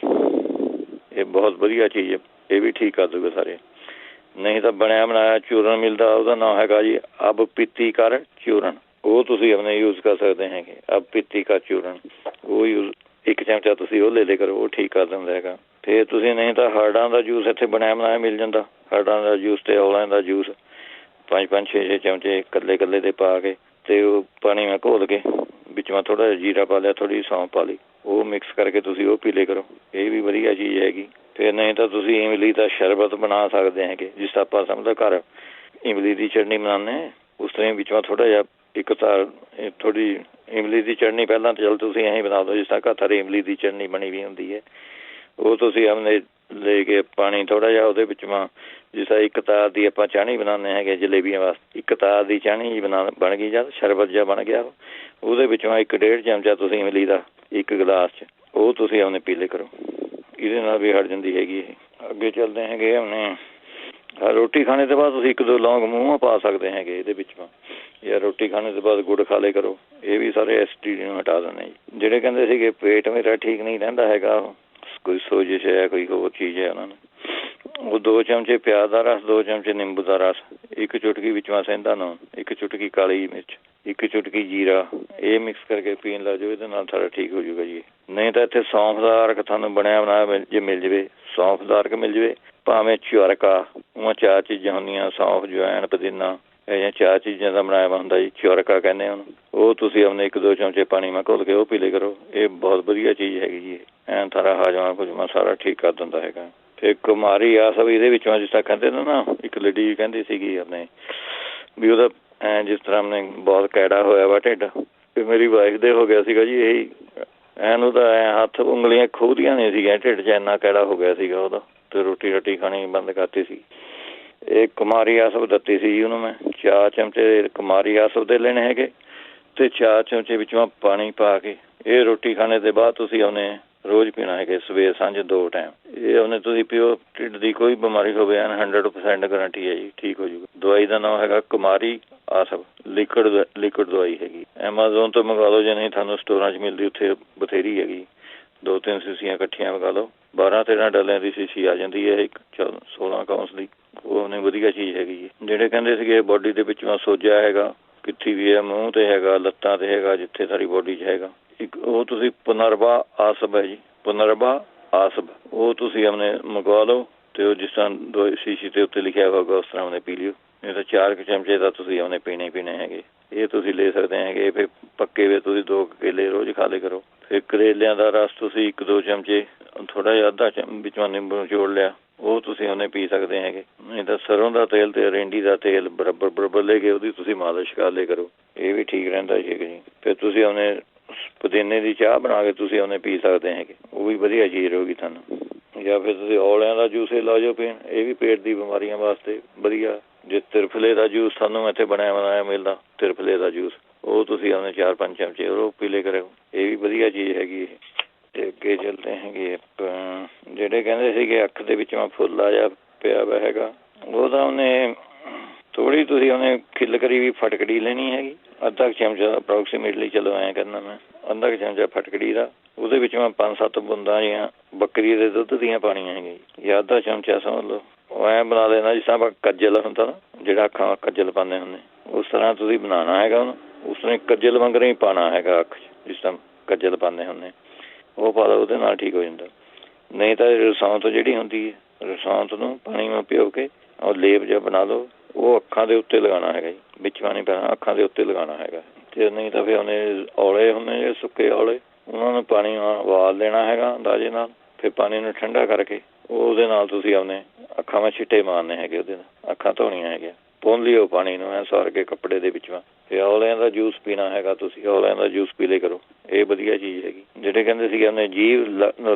ਇਹ ਬਹੁਤ ਵਧੀਆ ਚੀਜ਼ ਹੈ, ਇਹ ਵੀ ਠੀਕ ਕਰ ਦੂਗਾ ਸਾਰੇ। ਨਹੀਂ ਤਾਂ ਬਣਿਆ ਬਣਾਇਆ ਚੂਰਨ ਮਿਲਦਾ, ਉਹਦਾ ਨਾਂ ਹੈਗਾ ਜੀ ਅਬ ਪੀਤੀ ਕਰ ਚੂਰਨ, ਉਹ ਤੁਸੀਂ ਆਪਣੇ ਯੂਜ਼ ਕਰ ਸਕਦੇ ਹੈਗੇ। ਅਬ ਪੀਤੀ ਕਰ ਚੂਰਨ ਉਹ ਯੂਜ਼ 1 ਚਮਚਾ ਤੁਸੀਂ ਉਹ ਲੈ ਲਿਆ ਕਰੋ, ਉਹ ਠੀਕ ਕਰ ਦਿੰਦਾ ਹੈਗਾ। ਫਿਰ ਤੁਸੀਂ ਨਹੀਂ ਤਾਂ ਹਰੜਾਂ ਦਾ ਜੂਸ ਇੱਥੇ ਬਣਿਆ ਬਣਾਇਆ ਮਿਲ ਜਾਂਦਾ, ਹਰੜਾਂ ਦਾ ਜੂਸ ਅਤੇ ਔਲਿਆਂ ਦਾ ਜੂਸ 5-5 6-6 ਚਮਚੇ ਇਕੱਲੇ ਦੇ ਪਾ ਕੇ ਅਤੇ ਉਹ ਪਾਣੀ ਮੈਂ ਘੋਲ ਕੇ ਵਿੱਚ ਮੈਂ ਥੋੜ੍ਹਾ ਜਿਹਾ ਜੀਰਾ ਪਾ ਲਿਆ, ਥੋੜ੍ਹੀ ਜਿਹੀ ਸੌਂਫ ਪਾ ਲਈ, ਉਹ ਮਿਕਸ ਕਰਕੇ ਤੁਸੀਂ ਉਹ ਪੀ ਲਿਆ ਕਰੋ, ਇਹ ਵੀ ਵਧੀਆ ਚੀਜ਼ ਹੈਗੀ। ਫਿਰ ਨਹੀਂ ਤਾਂ ਤੁਸੀਂ ਇਮਲੀ ਦਾ ਸ਼ਰਬਤ ਬਣਾ ਸਕਦੇ ਹੈਗੇ, ਜਿਸ ਤਰ੍ਹਾਂ ਆਪਾਂ ਸਮਝੋ ਘਰ ਇਮਲੀ ਦੀ ਚਟਨੀ ਬਣਾਉਂਦੇ, ਉਸ ਤਰ੍ਹਾਂ ਵਿੱਚ ਮੈਂ ਥੋੜ੍ਹਾ ਜਿਹਾ ਇੱਕ ਤਾਂ ਥੋੜ੍ਹੀ ਇਮਲੀ ਦੀ ਚਟਨੀ ਪਹਿਲਾਂ ਤਾਂ ਚੱਲ ਤੁਸੀਂ ਐਂ ਬਣਾ ਦਿਓ ਜਿਸ ਤਰ੍ਹਾਂ ਘਰ ਇਮਲੀ ਦੀ ਚਟਨੀ ਬਣੀ ਵੀ ਹੁੰਦੀ ਹੈ। ਉਹ ਤੁਸੀਂ ਆਪਣੇ ਲੈ ਕੇ ਪਾਣੀ ਥੋੜ੍ਹਾ ਜਿਹਾ ਉਹਦੇ ਵਿੱਚ ਜਿਸ ਤਰ੍ਹਾਂ 1 ਤਾਰ ਦੀ ਆਪਾਂ ਚਾਹਣੀ ਬਣਾਉਂਦੇ ਹੈਗੇ ਜਲੇਬੀਆਂ ਵਾਸਤੇ, 1 ਤਾਰ ਦੀ ਚਾਹਣੀ ਬਣ ਗਈ ਜਦ ਸ਼ਰਬਤ ਜਿਹਾ ਬਣ ਗਿਆ, ਉਹਦੇ ਵਿੱਚੋਂ 1-1.5 ਚਮਚਾ ਤੁਸੀਂ ਇਮਲੀ ਦਾ 1 ਗਲਾਸ 'ਚ ਉਹ ਤੁਸੀਂ ਆਪਣੇ ਪੀ ਲਿਆ ਕਰੋ, ਇਹਦੇ ਨਾਲ ਵੀ ਹਟ ਜਾਂਦੀ ਹੈਗੀ ਇਹ। ਅੱਗੇ ਚੱਲਦੇ ਹੈਗੇ ਆਪਣੇ ਰੋਟੀ ਖਾਣੇ ਤੋਂ ਬਾਅਦ ਤੁਸੀਂ 1-2 ਲੌਂਗ ਮੂੰਹ ਪਾ ਸਕਦੇ ਹੈਗੇ ਇਹਦੇ ਵਿੱਚ, ਜਾਂ ਰੋਟੀ ਖਾਣੇ ਤੋਂ ਬਾਅਦ ਗੁੜ ਖਾ ਲਿਆ ਕਰੋ, ਇਹ ਵੀ ਸਾਰੇ ਐਸਿਡਿਟੀ ਨੂੰ ਹਟਾ ਦਿੰਦੇ ਜੀ। ਜਿਹੜੇ ਕਹਿੰਦੇ ਸੀਗੇ ਪੇਟ ਮੇਰਾ ਠੀਕ ਨਹੀਂ ਰਹਿੰਦਾ ਹੈਗਾ, ਕੋਈ ਸੋਜਿਸ਼ ਹੈ ਕੋਈ ਹੋਰ ਚੀਜ਼ ਹੈ, ਉਹਨਾਂ ਨੂੰ ਉਹ 2 ਚਮਚੇ ਪਿਆਜ਼ ਦਾ ਰਸ, 2 ਚਮਚੇ ਨਿੰਬੂ ਦਾ ਰਸ, 1 ਚੁਟਕੀ ਵਿੱਚ ਸਿੰਧਾ ਨੂਣ, 1 ਚੁਟਕੀ ਕਾਲੀ ਮਿਰਚ, 1 ਚੁਟਕੀ ਜੀਰਾ, ਇਹ ਮਿਕਸ ਕਰਕੇ ਪੀਣ ਲੱਗ ਜਾਓ, ਇਹਦੇ ਨਾਲ ਸਾਰਾ ਠੀਕ ਹੋ ਜਾਊਗਾ ਜੀ। ਨਹੀਂ ਤਾਂ ਇੱਥੇ ਸੌਂਫ ਦਾ ਅਰਕ ਤੁਹਾਨੂੰ ਬਣਿਆ ਬਣਾਇਆ ਜੇ ਮਿਲ ਜਾਵੇ, ਸੌਂਫ ਦਾ ਅਰਕ ਮਿਲ ਜਾਵੇ, ਭਾਵੇਂ ਚੁਰਕਾ, ਉਹ 4 ਚੀਜ਼ਾਂ ਹੁੰਦੀਆਂ ਸੌਂਫ, ਜਵੈਣ, ਪੁਦੀਨਾ, ਇਹ 4 ਚੀਜ਼ਾਂ ਦਾ ਬਣਾਇਆ ਵਾ ਹੁੰਦਾ ਜੀ, ਚੁਰਕਾ ਕਹਿੰਦੇ ਉਹਨੂੰ। ਉਹ ਤੁਸੀਂ ਆਪਣੇ 1-2 ਚਮਚੇ ਪਾਣੀ ਮੈਂ ਘੋਲ ਕੇ ਉਹ ਪੀ ਲਿਆ ਕਰੋ, ਇਹ ਬਹੁਤ ਵਧੀਆ ਚੀਜ਼ ਹੈਗੀ ਜੀ। ਐਂ ਸਾਰਾ ਹਾਜਮਾ ਹੁਜਮਾ ਸਾਰਾ ਠੀਕ ਕਰ ਦਿੰਦਾ ਹੈਗਾ। ਫਿਰ ਕੁਮਾਰੀ ਆਸਵ ਇਹਦੇ ਵਿੱਚੋਂ ਜਿਸ ਤਰ੍ਹਾਂ ਕਹਿੰਦੇ ਨੇ ਨਾ, ਇੱਕ ਲੇਡੀ ਕਹਿੰਦੀ ਸੀਗੀ ਆਪਣੇ ਵੀ ਉਹਦਾ ਐਂ ਜਿਸ ਤਰ੍ਹਾਂ ਆਪਣੇ ਬਹੁਤ ਕੈੜਾ ਹੋਇਆ ਵਾ ਢਿੱਡ, ਅਤੇ ਮੇਰੀ ਵਾਈਫ ਦੇ ਹੋ ਗਿਆ ਸੀਗਾ ਜੀ ਇਹੀ, ਐਨ ਉਹਦਾ ਐਂ ਹੱਥ ਉਂਗਲੀਆਂ ਖੋਹਦੀਆਂ ਨਹੀਂ ਸੀਗੀਆਂ, ਢਿੱਡ 'ਚ ਇੰਨਾ ਕੈੜਾ ਹੋ ਗਿਆ ਸੀਗਾ ਉਹਦਾ, ਅਤੇ ਰੋਟੀ ਖਾਣੀ ਬੰਦ ਕਰਤੀ ਸੀ। ਇਹ ਕੁਮਾਰੀ ਆਸਵ ਦਿੱਤੀ ਸੀ ਜੀ ਉਹਨੂੰ ਮੈਂ। 4 ਚਮਚੇ ਕੁਮਾਰੀ ਆਸਵ ਦੇ ਲੈਣੇ ਹੈਗੇ ਅਤੇ 4 ਚਮਚੇ ਵਿੱਚੋਂ ਪਾਣੀ ਪਾ ਕੇ ਇਹ ਰੋਟੀ ਖਾਣੇ ਦੇ ਬਾਅਦ ਤੁਸੀਂ ਉਹਨੇ ਰੋਜ਼ ਪੀਣਾ ਹੈਗੇ, ਸਵੇਰ ਸਾਂਝ 2 ਟਾਈਮ। ਇਹ ਉਹਨੇ ਤੁਸੀਂ ਪੀਓ, ਢਿੱਡ ਦੀ ਕੋਈ ਬਿਮਾਰੀ ਹੋਵੇ ਐਨ 100% ਗਰੰਟੀ ਹੈ ਜੀ, ਠੀਕ ਹੋ ਜਾਊਗਾ। ਦਵਾਈ ਦਾ ਨਾਮ ਹੈਗਾ ਕੁਮਾਰੀ ਆਸਵ, ਲਿਕੁਇਡ ਦਵਾਈ ਹੈਗੀ। ਐਮਾਜ਼ੋਨ ਤੋਂ ਮੰਗਵਾ ਲਓ, ਜੇ ਨਹੀਂ ਤੁਹਾਨੂੰ ਸਟੋਰਾਂ 'ਚ ਮਿਲਦੀ ਉੱਥੇ ਬਥੇਰੀ ਹੈਗੀ। 2-3 ਸ਼ੀਸ਼ੀਆਂ ਇਕੱਠੀਆਂ ਮੰਗਾ ਲਓ, 12-13 ਡਾਲਿਆਂ ਦੀ ਸ਼ੀਸ਼ੀ ਆ ਜਾਂਦੀ ਹੈ, ਇੱਕ 16 ਕਾਉਂਸ ਦੀ, ਉਹ ਉਹਨੇ ਵਧੀਆ ਚੀਜ਼ ਹੈਗੀ ਜੀ। ਜਿਹੜੇ ਕਹਿੰਦੇ ਸੀਗੇ ਬੋਡੀ ਦੇ ਵਿੱਚ ਸੋਜਾ ਹੈਗਾ, ਕਿੱਥੇ ਵੀ ਹੈ, ਮੂੰਹ 'ਤੇ ਹੈਗਾ, ਲੱਤਾਂ 'ਤੇ ਹੈਗਾ, ਜਿੱਥੇ ਸਾਡੀ ਬੋਡੀ 'ਚ ਹੈਗਾ, ਇੱਕ ਉਹ ਤੁਸੀਂ ਪੁਨਰਵਾ ਆਸਵ ਹੈ ਜੀ, ਪੁਨਰਵਾ ਆਸਵ, ਉਹ ਤੁਸੀਂ ਆਪਣੇ ਮੰਗਵਾ ਲਓ ਅਤੇ ਉਹ ਜਿਸ ਤਰ੍ਹਾਂ ਸ਼ੀਸ਼ੀ ਦੇ ਉੱਤੇ ਲਿਖਿਆ ਹੋਗਾ ਉਸ ਤਰ੍ਹਾਂ ਉਹਨੇ ਪੀ ਲਿਓ। ਨਹੀਂ ਤਾਂ 4 ਚਮਚੇ ਤਾਂ ਤੁਸੀਂ ਉਹਨੇ ਪੀਣੇ ਹੈਗੇ, ਇਹ ਤੁਸੀਂ ਲੈ ਸਕਦੇ ਹੈਗੇ। ਫਿਰ ਪੱਕੇ ਵੇ ਤੁਸੀਂ 2 ਕੇਲੇ ਰੋਜ਼ ਖਾ ਲਿਆ ਕਰੋ। ਫਿਰ ਕਰੇਲਿਆਂ ਦਾ ਰਸ ਤੁਸੀਂ 1-2 ਚਮਚੇ, ਥੋੜ੍ਹਾ ਜਿਹਾ ਅੱਧਾ ਵਿੱਚੋਂ ਨਿੰਬੂ ਨਿਚੋੜ ਲਿਆ, ਉਹ ਤੁਸੀਂ ਉਹਨੇ ਪੀ ਸਕਦੇ ਹੈਗੇ। ਨਹੀਂ ਤਾਂ ਸਰੋਂ ਦਾ ਤੇਲ ਅਤੇ ਅਰੰਡੀ ਦਾ ਤੇਲ ਬਰਾਬਰ ਲੈ ਕੇ ਉਹਦੀ ਤੁਸੀਂ ਮਾਲਿਸ਼ ਕਰ ਲਿਆ ਕਰੋ, ਇਹ ਵੀ ਠੀਕ ਰਹਿੰਦਾ ਜੀ। ਫਿਰ ਤੁਸੀਂ ਉਹਨੇ ਪੁਦੀਨੇ ਦੀ ਚਾਹ ਬਣਾ ਕੇ ਤੁਸੀਂ ਉਹਨੇ ਪੀ ਸਕਦੇ ਹੈਗੇ, ਉਹ ਵੀ ਵਧੀਆ ਚੀਜ਼ ਰਹੂਗੀ ਤੁਹਾਨੂੰ। ਜਾਂ ਫਿਰ ਤੁਸੀਂ ਔਲਿਆਂ ਦਾ ਜੂਸ ਲਾ ਜਾਓ ਪੀਣ, ਇਹ ਵੀ ਪੇਟ ਦੀ ਬਿਮਾਰੀਆਂ ਵਾਸਤੇ ਵਧੀਆ। ਜੇ ਤਿਰਫਲੇ ਦਾ ਜੂਸ ਸਾਨੂੰ ਇੱਥੇ ਬਣਿਆ ਬਣਾਇਆ ਮਿਲਦਾ, ਤਿਰਫਲੇ ਦਾ ਜੂਸ, ਉਹ ਤੁਸੀਂ ਉਹਨੇ 4-5 ਚਮਚੇ ਉਹ ਪੀ ਲਿਆ ਕਰਿਓ, ਇਹ ਵੀ ਵਧੀਆ ਚੀਜ਼ ਹੈਗੀ। ਅਤੇ ਅੱਗੇ ਚੱਲਦੇ ਹੈਗੇ ਆਪਾਂ, ਜਿਹੜੇ ਕਹਿੰਦੇ ਸੀਗੇ ਅੱਖ ਦੇ ਵਿੱਚੋਂ ਫੁੱਲ ਆ ਜਾ ਪਿਆ ਵਾ ਹੈਗਾ, ਉਹਦਾ ਉਹਨੇ ਥੋੜ੍ਹੀ ਤੁਸੀਂ ਉਹਨੇ ਖਿੱਲ ਕਰੀ ਵੀ ਫਟਕੜੀ ਲੈਣੀ ਹੈਗੀ, ਅੱਧਾ ਕੁ ਚਮਚਾ ਅਪਰੋਕਸੀਮੇਟਲੀ, ਚਲੋ ਐਂ ਕਰਨਾ ਮੈਂ, ਅੱਧਾ ਕੁ ਚਮਚਾ ਫਟਕੜੀ ਦਾ, ਉਹਦੇ ਵਿੱਚੋਂ 5-7 ਬੂੰਦਾਂ ਜਿਹੀਆਂ ਬੱਕਰੀ ਦੇ ਦੁੱਧ ਦੀਆਂ ਪਾਉਣੀਆਂ ਹੈਗੀਆਂ, ਜਾਂ ਅੱਧਾ ਚਮਚਾ ਸਮਝ ਲਓ। ਉਹ ਐਂ ਬਣਾ ਲੈਣਾ ਜਿਸ ਤਰ੍ਹਾਂ ਆਪਾਂ ਕੱਜਲ ਹੁੰਦਾ ਨਾ, ਜਿਹੜਾ ਅੱਖਾਂ ਕੱਜਲ ਪਾਉਂਦੇ ਹੁੰਦੇ, ਉਸ ਤਰ੍ਹਾਂ ਤੁਸੀਂ ਬਣਾਉਣਾ ਹੈਗਾ ਉਹਨੂੰ, ਉਸ ਤਰ੍ਹਾਂ ਕੱਜਲ ਵਾਂਗਰ ਹੀ ਪਾਉਣਾ ਹੈਗਾ ਅੱਖ 'ਚ, ਜਿਸ ਤਰ੍ਹਾਂ ਕੱਜਲ ਪਾਉਂਦੇ ਹੁੰਦੇ, ਉਹ ਪਾ ਲਓ, ਉਹਦੇ ਨਾਲ ਠੀਕ ਹੋ ਜਾਂਦਾ। ਨਹੀਂ ਤਾਂ ਸੌਂਫ ਜਿਹੜੀ ਹੁੰਦੀ ਹੈ, ਰਸੌਂਤ ਨੂੰ ਪਾਣੀ ਨੂੰ ਭਿਓ ਕੇ ਉਹ ਲੇਪ ਜਿਹਾ ਬਣਾ ਲਓ, ਉਹ ਅੱਖਾਂ ਦੇ ਉੱਤੇ ਲਗਾਉਣਾ ਹੈਗਾ ਜੀ, ਵਿੱਚ ਪਾਣੀ ਪੈਣਾ, ਅੱਖਾਂ ਦੇ ਉੱਤੇ ਲਗਾਉਣਾ ਹੈਗਾ। ਤੇ ਨਹੀਂ ਤਾਂ ਫਿਰ ਉਹਨੇ ਔਲੇ ਹੁੰਦੇ ਜਿਹੜੇ ਸੁੱਕੇ ਔਲੇ, ਉਹਨਾਂ ਨੂੰ ਪਾਣੀ ਉਬਾਲ ਲੈਣਾ ਹੈਗਾ ਅੰਦਾਜ਼ੇ ਨਾਲ, ਫਿਰ ਪਾਣੀ ਨੂੰ ਠੰਡਾ ਕਰਕੇ ਉਹਦੇ ਨਾਲ ਤੁਸੀਂ ਆਪਣੇ ਅੱਖਾਂ ਵਿੱਚ ਛਿੱਟੇ ਮਾਰਨੇ ਹੈਗੇ, ਉਹਦੇ ਨਾਲ ਅੱਖਾਂ ਧੋਣੀਆਂ ਹੈਗੀਆਂ। ਪੁੰਨ ਲਿਓ ਪਾਣੀ ਨੂੰ ਐਂ ਸਾਰ ਕੇ ਕੱਪੜੇ ਦੇ ਵਿੱਚੋਂ। ਫਿਰ ਔਲਿਆਂ ਦਾ ਜੂਸ ਪੀਣਾ ਹੈਗਾ, ਤੁਸੀਂ ਔਲਿਆਂ ਦਾ ਜੂਸ ਪੀ ਲਿਆ ਕਰੋ, ਇਹ ਵਧੀਆ ਚੀਜ਼ ਹੈਗੀ। ਜਿਹੜੇ ਕਹਿੰਦੇ ਸੀਗੇ ਉਹਨੇ ਜੀਭ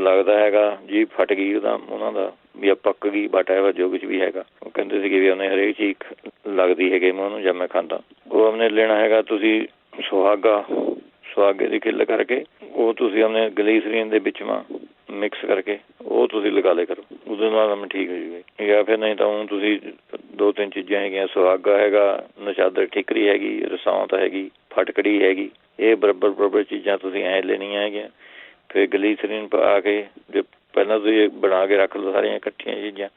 ਲੱਗਦਾ ਹੈਗਾ, ਜੀਭ ਫਟ ਗਈ ਉਹਦਾ, ਉਹਨਾਂ ਦਾ ਵੀ ਪੱਕ ਗਈ ਬਟ ਜੋ ਕੁਝ ਵੀ ਹੈਗਾ, ਉਹ ਕਹਿੰਦੇ ਸੀਗੇ ਵੀ ਉਹਨੇ ਹਰੇਕ ਚੀਜ਼ ਲੱਗਦੀ ਹੈਗੀ ਮੂੰਹ ਨੂੰ ਜਦ ਮੈਂ ਖਾਂਦਾ। ਉਹ ਉਹਨੇ ਲੈਣਾ ਹੈਗਾ ਤੁਸੀਂ ਸੁਹਾਗੇ ਦੀ ਖਿੱਲ ਕਰਕੇ, ਉਹ ਤੁਸੀਂ ਆਪਣੇ ਗਲੀਸਰੀਨ ਦੇ ਵਿੱਚ ਮਿਕਸ ਕਰਕੇ ਉਹ ਤੁਸੀਂ ਲਗਾ ਲਿਆ ਕਰੋ, ਉਹਦੇ ਨਾਲ ਠੀਕ ਹੋ ਜਾਊਗੀ। ਜਾਂ ਫਿਰ ਨਹੀਂ ਤਾਂ ਹੁਣ ਤੁਸੀਂ 2-3 ਚੀਜ਼ਾਂ ਹੈਗੀਆਂ, ਸੁਹਾਗਾ ਹੈਗਾ, ਨਸ਼ਾਦਰ ਠਿਕਰੀ ਹੈਗੀ, ਰਸੌਂਤ ਹੈਗੀ, ਫਟਕੜੀ ਹੈਗੀ, ਇਹ ਬਰਾਬਰ ਚੀਜ਼ਾਂ ਤੁਸੀਂ ਐਂ ਲੈਣੀਆਂ ਹੈਗੀਆਂ। ਫਿਰ ਗਲੀਸਰੀਨ ਪਾ ਕੇ ਜੇ ਪਹਿਲਾਂ ਤੁਸੀਂ ਬਣਾ ਕੇ ਰੱਖ ਲਓ ਸਾਰੀਆਂ ਇਕੱਠੀਆਂ ਚੀਜ਼ਾਂ,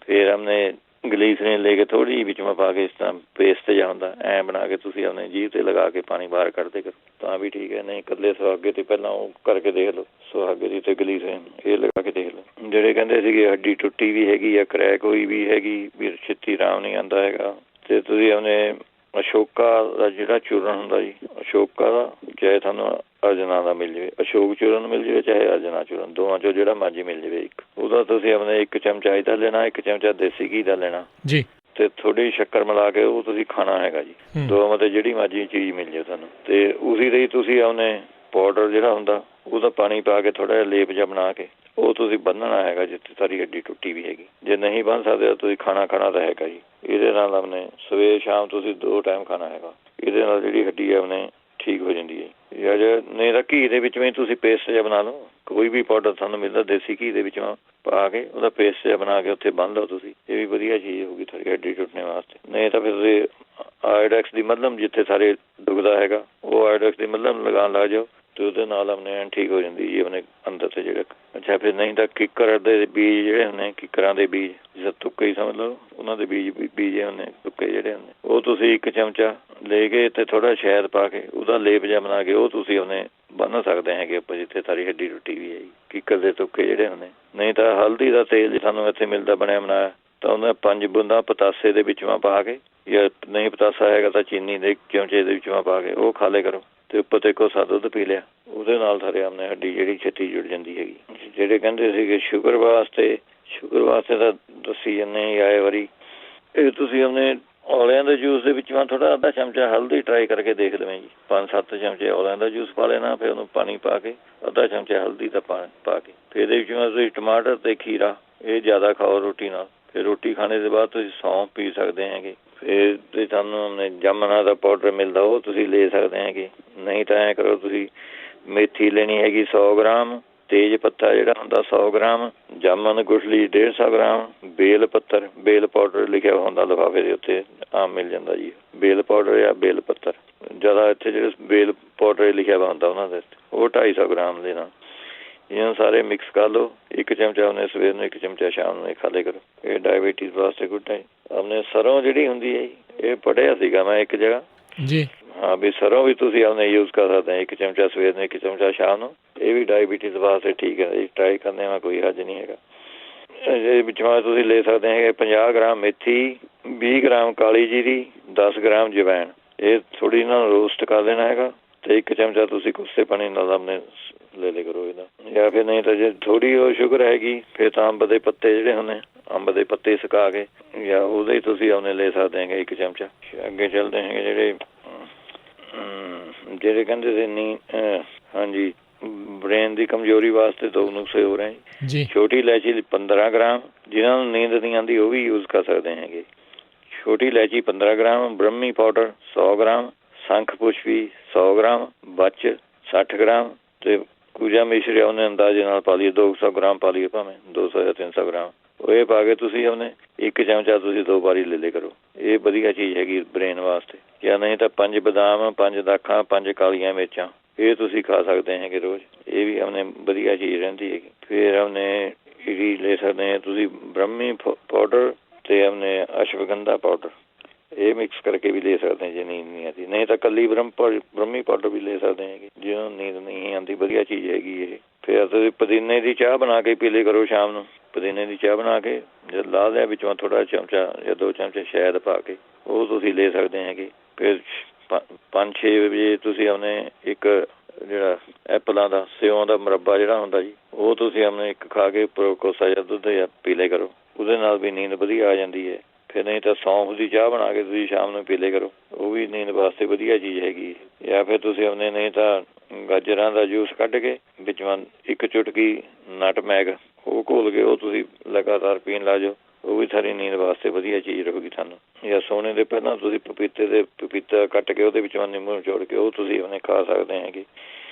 ਫਿਰ ਆਪਣੇ ਗਲੀਸਰੀਨ ਲੈ ਕੇ ਥੋੜ੍ਹੀ ਜਿਹੀ ਵਿੱਚ ਪਾ ਕੇ, ਇਸ ਤਰ੍ਹਾਂ ਪੇਸਟ ਜਿਹਾ ਹੁੰਦਾ, ਐਂ ਬਣਾ ਕੇ ਤੁਸੀਂ ਆਪਣੇ ਜੀਭ 'ਤੇ ਲਗਾ ਕੇ ਪਾਣੀ ਬਾਹਰ ਕੱਢਦੇ ਕਰੋ ਤਾਂ ਵੀ ਠੀਕ ਹੈ। ਨਹੀਂ ਇਕੱਲੇ ਸੁਹਾਗੇ 'ਤੇ ਪਹਿਲਾਂ ਉਹ ਕਰਕੇ ਦੇਖ ਲਓ, ਸੁਹਾਗੇ ਦੀ ਅਤੇ ਗਲੀਸਰੀਨ ਇਹ ਲਗਾ ਕੇ ਦੇਖ ਲਓ। ਜਿਹੜੇ ਕਹਿੰਦੇ ਸੀਗੇ ਹੱਡੀ ਟੁੱਟੀ ਵੀ ਹੈਗੀ ਜਾਂ ਕਰੈਕ ਹੋਈ ਵੀ ਹੈਗੀ, ਵੀ ਛੇਤੀ ਆਰਾਮ ਨਹੀਂ ਆਉਂਦਾ ਹੈਗਾ, ਅਤੇ ਤੁਸੀਂ ਆਪਣੇ ਅਸ਼ੋਕਾ ਦਾ ਜਿਹੜਾ ਚੂਰਨ ਹੁੰਦਾ ਜੀ, ਅਸ਼ੋਕਾ ਦਾ ਚਾਹੇ ਤੁਹਾਨੂੰ ਅਰਜਨਾ ਦਾ ਮਿਲ ਜਾਵੇ, ਅਸ਼ੋਕ ਚੂਰਨ ਮਿਲ ਜਾਵੇ ਚਾਹੇ ਅਰਜਨਾ ਚੂਰਨ, ਦੋਵਾਂ 'ਚੋਂ ਜਿਹੜਾ ਮਰਜ਼ੀ ਮਿਲ ਜਾਵੇ ਇੱਕ, ਉਹਦਾ ਤੁਸੀਂ ਆਪਣੇ 1 ਚਮਚਾ ਇਹਦਾ ਲੈਣਾ, 1 ਚਮਚਾ ਦੇਸੀ ਘੀ ਦਾ ਲੈਣਾ ਜੀ, ਤੇ ਥੋੜ੍ਹੀ ਸ਼ੱਕਰ ਮਿਲਾ ਕੇ ਉਹ ਤੁਸੀਂ ਖਾਣਾ ਹੈਗਾ ਜੀ। ਦੋ ਮਤਲਬ ਜਿਹੜੀ ਮਰਜ਼ੀ ਚੀਜ਼ ਮਿਲ ਜਾਵੇ ਤੁਹਾਨੂੰ, ਤੇ ਉਸੀ ਲਈ ਤੁਸੀਂ ਆਪਣੇ ਪਾਊਡਰ ਜਿਹੜਾ ਹੁੰਦਾ ਉਹਦਾ ਪਾਣੀ ਪਾ ਕੇ ਥੋੜ੍ਹਾ ਜਿਹਾ ਲੇਪ ਜਿਹਾ ਬਣਾ ਕੇ ਉਹ ਤੁਸੀਂ ਬੰਨ੍ਹਣਾ ਹੈਗਾ ਜਿੱਥੇ ਸਾਰੀ ਹੱਡੀ ਟੁੱਟੀ ਵੀ ਹੈਗੀ। ਜੇ ਨਹੀਂ ਬੰਨ੍ਹ ਸਕਦੇ ਤਾਂ ਤੁਸੀਂ ਖਾਣਾ ਤਾਂ ਹੈਗਾ ਜੀ। ਇਹਦੇ ਨਾਲ ਆਪਣੇ ਸਵੇਰ ਸ਼ਾਮ ਤੁਸੀਂ 2 ਟਾਈਮ ਖਾਣਾ ਹੈਗਾ, ਇਹਦੇ ਨਾਲ ਜਿਹੜੀ ਹੱਡੀ ਹੈ ਆਪਣੇ ਠੀਕ ਹੋ ਜਾਂਦੀ ਹੈ। ਜਾਂ ਜੇ ਨਹੀਂ ਤਾਂ ਘੀ ਦੇ ਵਿੱਚ ਵੀ ਤੁਸੀਂ ਪੇਸਟ ਜਿਹਾ ਬਣਾ ਲਓ, ਕੋਈ ਵੀ ਪਾਊਡਰ ਤੁਹਾਨੂੰ ਮਿਲਦਾ ਦੇਸੀ ਘੀ ਦੇ ਵਿੱਚੋਂ ਪਾ ਕੇ ਉਹਦਾ ਪੇਸਟ ਜਿਹਾ ਬਣਾ ਕੇ ਉੱਥੇ ਬੰਨ੍ਹ ਲਓ ਤੁਸੀਂ, ਇਹ ਵੀ ਵਧੀਆ ਚੀਜ਼ ਹੋਊਗੀ ਤੁਹਾਡੀ ਹੱਡੀ ਟੁੱਟਣੇ ਵਾਸਤੇ। ਨਹੀਂ ਤਾਂ ਫਿਰ ਤੁਸੀਂ ਆਇਓਡੈਕਸ ਦੀ ਮੱਲਮ ਜਿੱਥੇ ਸਾਰੇ ਦੁਖਦਾ ਹੈਗਾ ਉਹ ਆਇਓਡੈਕਸ ਦੀ ਮੱਲਮ ਲਗਾਉਣ ਲੱਗ ਜਾਓ ਅਤੇ ਉਹਦੇ ਨਾਲ ਆਪਣੇ ਠੀਕ ਹੋ ਜਾਂਦੀ ਜੀ ਆਪਣੇ ਅੰਦਰ 'ਤੇ ਜਿਹੜਾ। ਅੱਛਾ, ਫਿਰ ਨਹੀਂ ਤਾਂ ਕਿੱਕਰ ਦੇ ਬੀਜ ਜਿਹੜੇ ਹੁੰਦੇ, ਕਿੱਕਰਾਂ ਦੇ ਬੀਜ ਜਿਸ ਤੁੱਕੇ ਹੀ ਸਮਝ ਲਓ, ਉਹਨਾਂ ਦੇ ਬੀਜੇ ਹੁੰਦੇ ਤੁੱਕੇ ਜਿਹੜੇ ਹੁੰਦੇ, ਉਹ ਤੁਸੀਂ 1 ਚਮਚਾ ਲੈ ਕੇ ਅਤੇ ਥੋੜ੍ਹਾ ਸ਼ਹਿਦ ਪਾ ਕੇ ਉਹਦਾ ਲੇਪ ਜਿਹਾ ਬਣਾ ਕੇ ਉਹ ਤੁਸੀਂ ਆਪਣੇ ਬੰਨ੍ਹ ਸਕਦੇ ਹੈਗੇ ਆਪਾਂ ਜਿੱਥੇ ਸਾਰੀ ਹੱਡੀ ਟੁੱਟੀ ਵੀ ਹੈ ਜੀ, ਕਿੱਕਰ ਦੇ ਤੁੱਕੇ ਜਿਹੜੇ ਹੁੰਦੇ। ਨਹੀਂ ਤਾਂ ਹਲਦੀ ਦਾ ਤੇਲ ਜੇ ਸਾਨੂੰ ਇੱਥੇ ਮਿਲਦਾ ਬਣਿਆ ਬਣਾਇਆ ਤਾਂ ਉਹਨਾਂ 5 ਬੂੰਦਾਂ ਪਤਾਸੇ ਦੇ ਵਿੱਚੋਂ ਪਾ ਕੇ, ਜਾਂ ਨਹੀਂ ਪਤਾਸਾ ਹੈਗਾ ਤਾਂ ਚੀਨੀ ਦੇ ਚਮਚੇ ਦੇ ਵਿੱਚੋਂ ਪਾ ਕੇ ਉਹ ਖਾ ਲਿਆ ਕਰੋ, ਅਤੇ ਉੱਪਰ 'ਤੇ ਕੋਸਾ ਦੁੱਧ ਪੀ ਲਿਆ, ਉਹਦੇ ਨਾਲ ਸਾਰੇ ਆਪਣੇ ਹੱਡੀ ਜਿਹੜੀ ਛੇਤੀ ਜੁੜ ਜਾਂਦੀ ਹੈਗੀ। ਜਿਹੜੇ ਕਹਿੰਦੇ ਸੀਗੇ ਸ਼ੂਗਰ ਵਾਸਤੇ ਤਾਂ ਦੱਸੀ ਜਾਂਦੇ ਆਏ ਵਾਰੀ, ਇਹ ਤੁਸੀਂ ਆਪਣੇ ਔਲਿਆਂ ਦੇ ਜੂਸ ਦੇ ਵਿੱਚੋਂ ਥੋੜ੍ਹਾ ਅੱਧਾ ਚਮਚਾ ਹਲਦੀ ਟਰਾਈ ਕਰਕੇ ਦੇਖ ਲਵੇਂ ਜੀ, 5-7 ਚਮਚੇ ਔਲਿਆਂ ਦਾ ਜੂਸ ਪਾ ਲੈਣਾ, ਫਿਰ ਉਹਨੂੰ ਪਾਣੀ ਪਾ ਕੇ ਅੱਧਾ ਚਮਚਾ ਹਲਦੀ ਦਾ ਪਾ ਕੇ, ਫਿਰ ਇਹਦੇ ਵਿੱਚੋਂ ਤੁਸੀਂ ਟਮਾਟਰ ਅਤੇ ਖੀਰਾ ਇਹ ਜ਼ਿਆਦਾ ਖਾਓ ਰੋਟੀ ਨਾਲ। ਫਿਰ ਰੋਟੀ ਖਾਣੇ ਦੇ ਬਾਅਦ ਤੁਸੀਂ ਸੌਂਫ ਪੀ ਸਕਦੇ ਹੈਗੇ। ਫਿਰ ਤੇ ਤੁਹਾਨੂੰ ਜਾਮਨਾਂ ਦਾ ਪਾਊਡਰ ਮਿਲਦਾ ਉਹ ਤੁਸੀਂ ਲੈ ਸਕਦੇ ਹੈਗੇ। ਨਹੀਂ ਤਾਂ ਐਂ ਕਰੋ ਤੁਸੀਂ ਮੇਥੀ ਲੈਣੀ ਹੈਗੀ 100 ਗ੍ਰਾਮ, ਤੇਜ ਪੱਤਾ ਜਿਹੜਾ ਹੁੰਦਾ 100 ਗ੍ਰਾਮ, ਜਾਮਨ ਗੁਠਲੀ 150 ਗ੍ਰਾਮ, ਬੇਲ ਪਾਊਡਰ ਲਿਖਿਆ ਹੁੰਦਾ ਲਿਫਾਫੇ ਦੇ ਉੱਤੇ ਆਮ ਮਿਲ ਜਾਂਦਾ ਜੀ, ਬੇਲ ਪਾਊਡਰ ਜਾਂ ਬੇਲ ਪੱਤਰ, ਜ਼ਿਆਦਾ ਇੱਥੇ ਜਿਹੜੇ ਬੇਲ ਪਾਊਡਰ ਲਿਖਿਆ ਵਾ ਹੁੰਦਾ ਉਹਨਾਂ ਦੇ ਉਹ 250 ਗ੍ਰਾਮ ਦੇਣਾ। ਇਹਨਾਂ ਸਾਰੇ ਮਿਕਸ ਕਰ ਲਓ, 1 ਚਮਚਾ ਉਹਨੇ ਸਵੇਰ ਨੂੰ 1 ਚਮਚਾ ਸ਼ਾਮ ਨੂੰ ਖਾ ਲਿਆ ਕਰੋ, ਇਹ ਡਾਇਬਟੀਜ਼ ਵਾਸਤੇ ਗੁੱਡ ਹੈ। ਆਪਣੇ ਸਰੋਂ ਜਿਹੜੀ ਹੁੰਦੀ ਹੈ ਇਹ ਪੜ੍ਹਿਆ ਸੀਗਾ ਮੈਂ ਇੱਕ ਜਗ੍ਹਾ ਜੀ, ਹਾਂ ਵੀ ਸਰੋਂ ਵੀ ਤੁਸੀਂ ਆਪਣੇ ਯੂਜ਼ ਕਰ ਸਕਦੇ 1 ਚਮਚਾ ਸਵੇਰ ਨੂੰ 1 ਚਮਚਾ ਸ਼ਾਮ ਨੂੰ, ਇਹ ਵੀ ਡਾਇਬਟੀਜ਼ ਵਾਸਤੇ ਠੀਕ ਹੈ ਜੀ, ਟਰਾਈ ਕਰਨੇ ਨਾਲ ਕੋਈ ਹਰਜ ਨਹੀਂ ਹੈਗਾ। ਇਹਦੇ ਵਿੱਚੋਂ ਤੁਸੀਂ ਲੈ ਸਕਦੇ ਹੈਗੇ 50 ਗ੍ਰਾਮ ਮੇਥੀ, 20 ਗ੍ਰਾਮ ਕਾਲੀ ਜੀਰੀ, 10 ਗ੍ਰਾਮ ਜਵੈਣ, ਇਹ ਥੋੜ੍ਹੀ ਇਹਨਾਂ ਨੂੰ ਰੋਸਟ ਕਰ ਦੇਣਾ ਹੈਗਾ ਅਤੇ 1 ਚਮਚਾ ਤੁਸੀਂ ਕੋਸੇ ਪਾਣੀ ਨਾਲ ਆਪਣੇ ਲੈ ਲਿਆ ਕਰੋ ਇਹਦਾ। ਜਾਂ ਫਿਰ ਨਹੀਂ ਤਾਂ ਜੇ ਥੋੜ੍ਹੀ ਉਹ ਸ਼ੂਗਰ ਹੈਗੀ ਫਿਰ ਤਾਂ ਅੰਬ ਦੇ ਪੱਤੇ ਜਿਹੜੇ ਹੁੰਦੇ, ਅੰਬ ਦੇ ਪੱਤੇ ਸੁਕਾ ਕੇ ਜਾਂ ਉਹਦੇ ਹੀ ਤੁਸੀਂ ਆਪਣੇ ਲੈ ਸਕਦੇ ਹੈਗੇ 1 ਚਮਚਾ। ਅੱਗੇ ਚੱਲਦੇ ਹੈਗੇ ਜਿਹੜੇ ਕਹਿੰਦੇ ਸੀ ਨਹੀਂ, ਹਾਂਜੀ, ਬ੍ਰੇਨ ਦੀ ਕਮਜ਼ੋਰੀ ਵਾਸਤੇ 2 ਨੁਸਖੇ ਹੋ ਰਹੇ ਜੀ। ਛੋਟੀ ਇਲਾਇਚੀ 15 ਗ੍ਰਾਮ, ਜਿਹਨਾਂ ਨੂੰ ਨੀਂਦ ਨਹੀਂ ਆਉਂਦੀ ਉਹ ਵੀ ਯੂਜ਼ ਕਰ ਸਕਦੇ ਹੈਗੇ। ਛੋਟੀ ਇਲਾਇਚੀ 15 ਗ੍ਰਾਮ, ਬ੍ਰਹਮੀ ਪਾਊਡਰ 100 ਗ੍ਰਾਮ, ਸ਼ੰਖ ਪੁਸ਼ਪੀ 100 ਗ੍ਰਾਮ, ਬਚ 60 ਗ੍ਰਾਮ ਅਤੇ ਕੂਜਾ ਮਿਸ਼ਰੀ ਉਹਨੇ ਅੰਦਾਜ਼ੇ ਨਾਲ ਪਾ ਲਈਏ 200 ਗ੍ਰਾਮ ਪਾ ਲਈਏ, ਭਾਵੇਂ 200 ਜਾਂ 300 ਗ੍ਰਾਮ, ਉਹ ਇਹ ਪਾ ਕੇ ਤੁਸੀਂ ਉਹਨੇ 1 ਚਮਚਾ ਤੁਸੀਂ 2 ਵਾਰੀ ਲੈ ਲਿਆ ਕਰੋ, ਇਹ ਵਧੀਆ ਚੀਜ਼ ਹੈਗੀ ਬ੍ਰੇਨ ਵਾਸਤੇ। ਜਾਂ ਨਹੀਂ ਤਾਂ 5 ਬਦਾਮ, 5 ਦਾਖਾਂ, 5 ਕਾਲੀਆਂ ਮਿਰਚਾਂ, ਇਹ ਤੁਸੀਂ ਖਾ ਸਕਦੇ ਹੈਗੇ ਰੋਜ਼, ਇਹ ਵੀ ਆਪਣੇ ਵਧੀਆ ਚੀਜ਼ ਰਹਿੰਦੀ ਹੈਗੀ। ਫਿਰ ਆਪਣੇ ਇਹੀ ਲੈ ਸਕਦੇ ਹਾਂ ਤੁਸੀਂ ਬ੍ਰਹਮੀ ਪਾਊਡਰ ਅਤੇ ਆਪਣੇ ਅਸ਼ਵਗੰਧਾ ਪਾਊਡਰ, ਇਹ ਮਿਕਸ ਕਰਕੇ ਵੀ ਲੈ ਸਕਦੇ ਜੇ ਨੀਂਦ ਨਹੀਂ ਆਉਂਦੀ। ਨਹੀਂ ਤਾਂ ਇਕੱਲੀ ਬ੍ਰਹਮੀ ਪਾਊਡਰ ਵੀ ਲੈ ਸਕਦੇ ਹੈਗੇ ਜਿਹਨਾਂ ਨੂੰ ਨੀਂਦ ਨਹੀਂ ਆਉਂਦੀ, ਵਧੀਆ ਚੀਜ਼ ਹੈਗੀ ਇਹ। ਫਿਰ ਤੁਸੀਂ ਪੁਦੀਨੇ ਦੀ ਚਾਹ ਬਣਾ ਕੇ ਪੀ ਲਿਆ ਕਰੋ ਸ਼ਾਮ ਨੂੰ, ਪੁਦੀਨੇ ਦੀ ਚਾਹ ਬਣਾ ਕੇ ਜਦ ਲਾ ਲਿਆ ਵਿੱਚੋਂ ਥੋੜ੍ਹਾ ਚਮਚਾ ਜਾਂ 2 ਚਮਚੇ ਸ਼ਹਿਦ ਪਾ ਕੇ ਉਹ ਤੁਸੀਂ ਲੈ ਸਕਦੇ ਹੈਗੇ। ਫਿਰ 5-6 ਵਜੇ ਤੁਸੀਂ ਆਪਣੇ ਇੱਕ ਜਿਹੜਾ ਐਪਲਾਂ ਦਾ ਸਿਉਂ ਦਾ ਮੁਰੱਬਾ ਜਿਹੜਾ ਹੁੰਦਾ ਜੀ ਉਹ ਤੁਸੀਂ ਆਪਣੇ ਇੱਕ ਖਾ ਕੇ ਉੱਪਰੋਂ ਕੋਸਾ ਜਿਹਾ ਦੁੱਧ ਜਾਂ ਪੀ ਲਿਆ ਕਰੋ। ਉਹਦੇ ਨਾਲ ਵੀ ਨੀਂਦ ਵਧੀਆ ਆ ਜਾਂਦੀ ਹੈ। ਫਿਰ ਨਹੀਂ ਤਾਂ ਸੌਂਫ ਦੀ ਚਾਹ ਬਣਾ ਕੇ ਤੁਸੀਂ ਸ਼ਾਮ ਨੂੰ ਪੀ ਲਿਆ ਕਰੋ, ਉਹ ਵੀ ਨੀਂਦ ਵਾਸਤੇ ਵਧੀਆ ਚੀਜ਼ ਹੈਗੀ। ਜਾਂ ਫਿਰ ਤੁਸੀਂ ਆਪਣੇ ਨਹੀਂ ਤਾਂ ਗਾਜਰਾਂ ਦਾ ਜੂਸ ਕੱਢ ਕੇ ਵਿੱਚੋਂ ਇੱਕ ਚੁਟਕੀ ਨਟਮੈਗ ਉਹ ਘੋਲ ਕੇ ਉਹ ਤੁਸੀਂ ਲਗਾਤਾਰ ਪੀਣ ਲੱਗ ਜਾਓ, ਉਹ ਵੀ ਸਾਰੀ ਨੀਂਦ ਵਾਸਤੇ ਵਧੀਆ ਚੀਜ਼ ਰਹੂਗੀ ਤੁਹਾਨੂੰ। ਜਾਂ ਸੋਨੇ ਦੇ ਪਹਿਲਾਂ ਤੁਸੀਂ ਪਪੀਤਾ ਕੱਟ ਕੇ ਉਹਦੇ ਵਿੱਚੋਂ ਨਿੰਬੂ ਨਿਚੋੜ ਕੇ ਉਹ ਤੁਸੀਂ ਆਪਣੇ ਖਾ ਸਕਦੇ ਹੈਗੇ।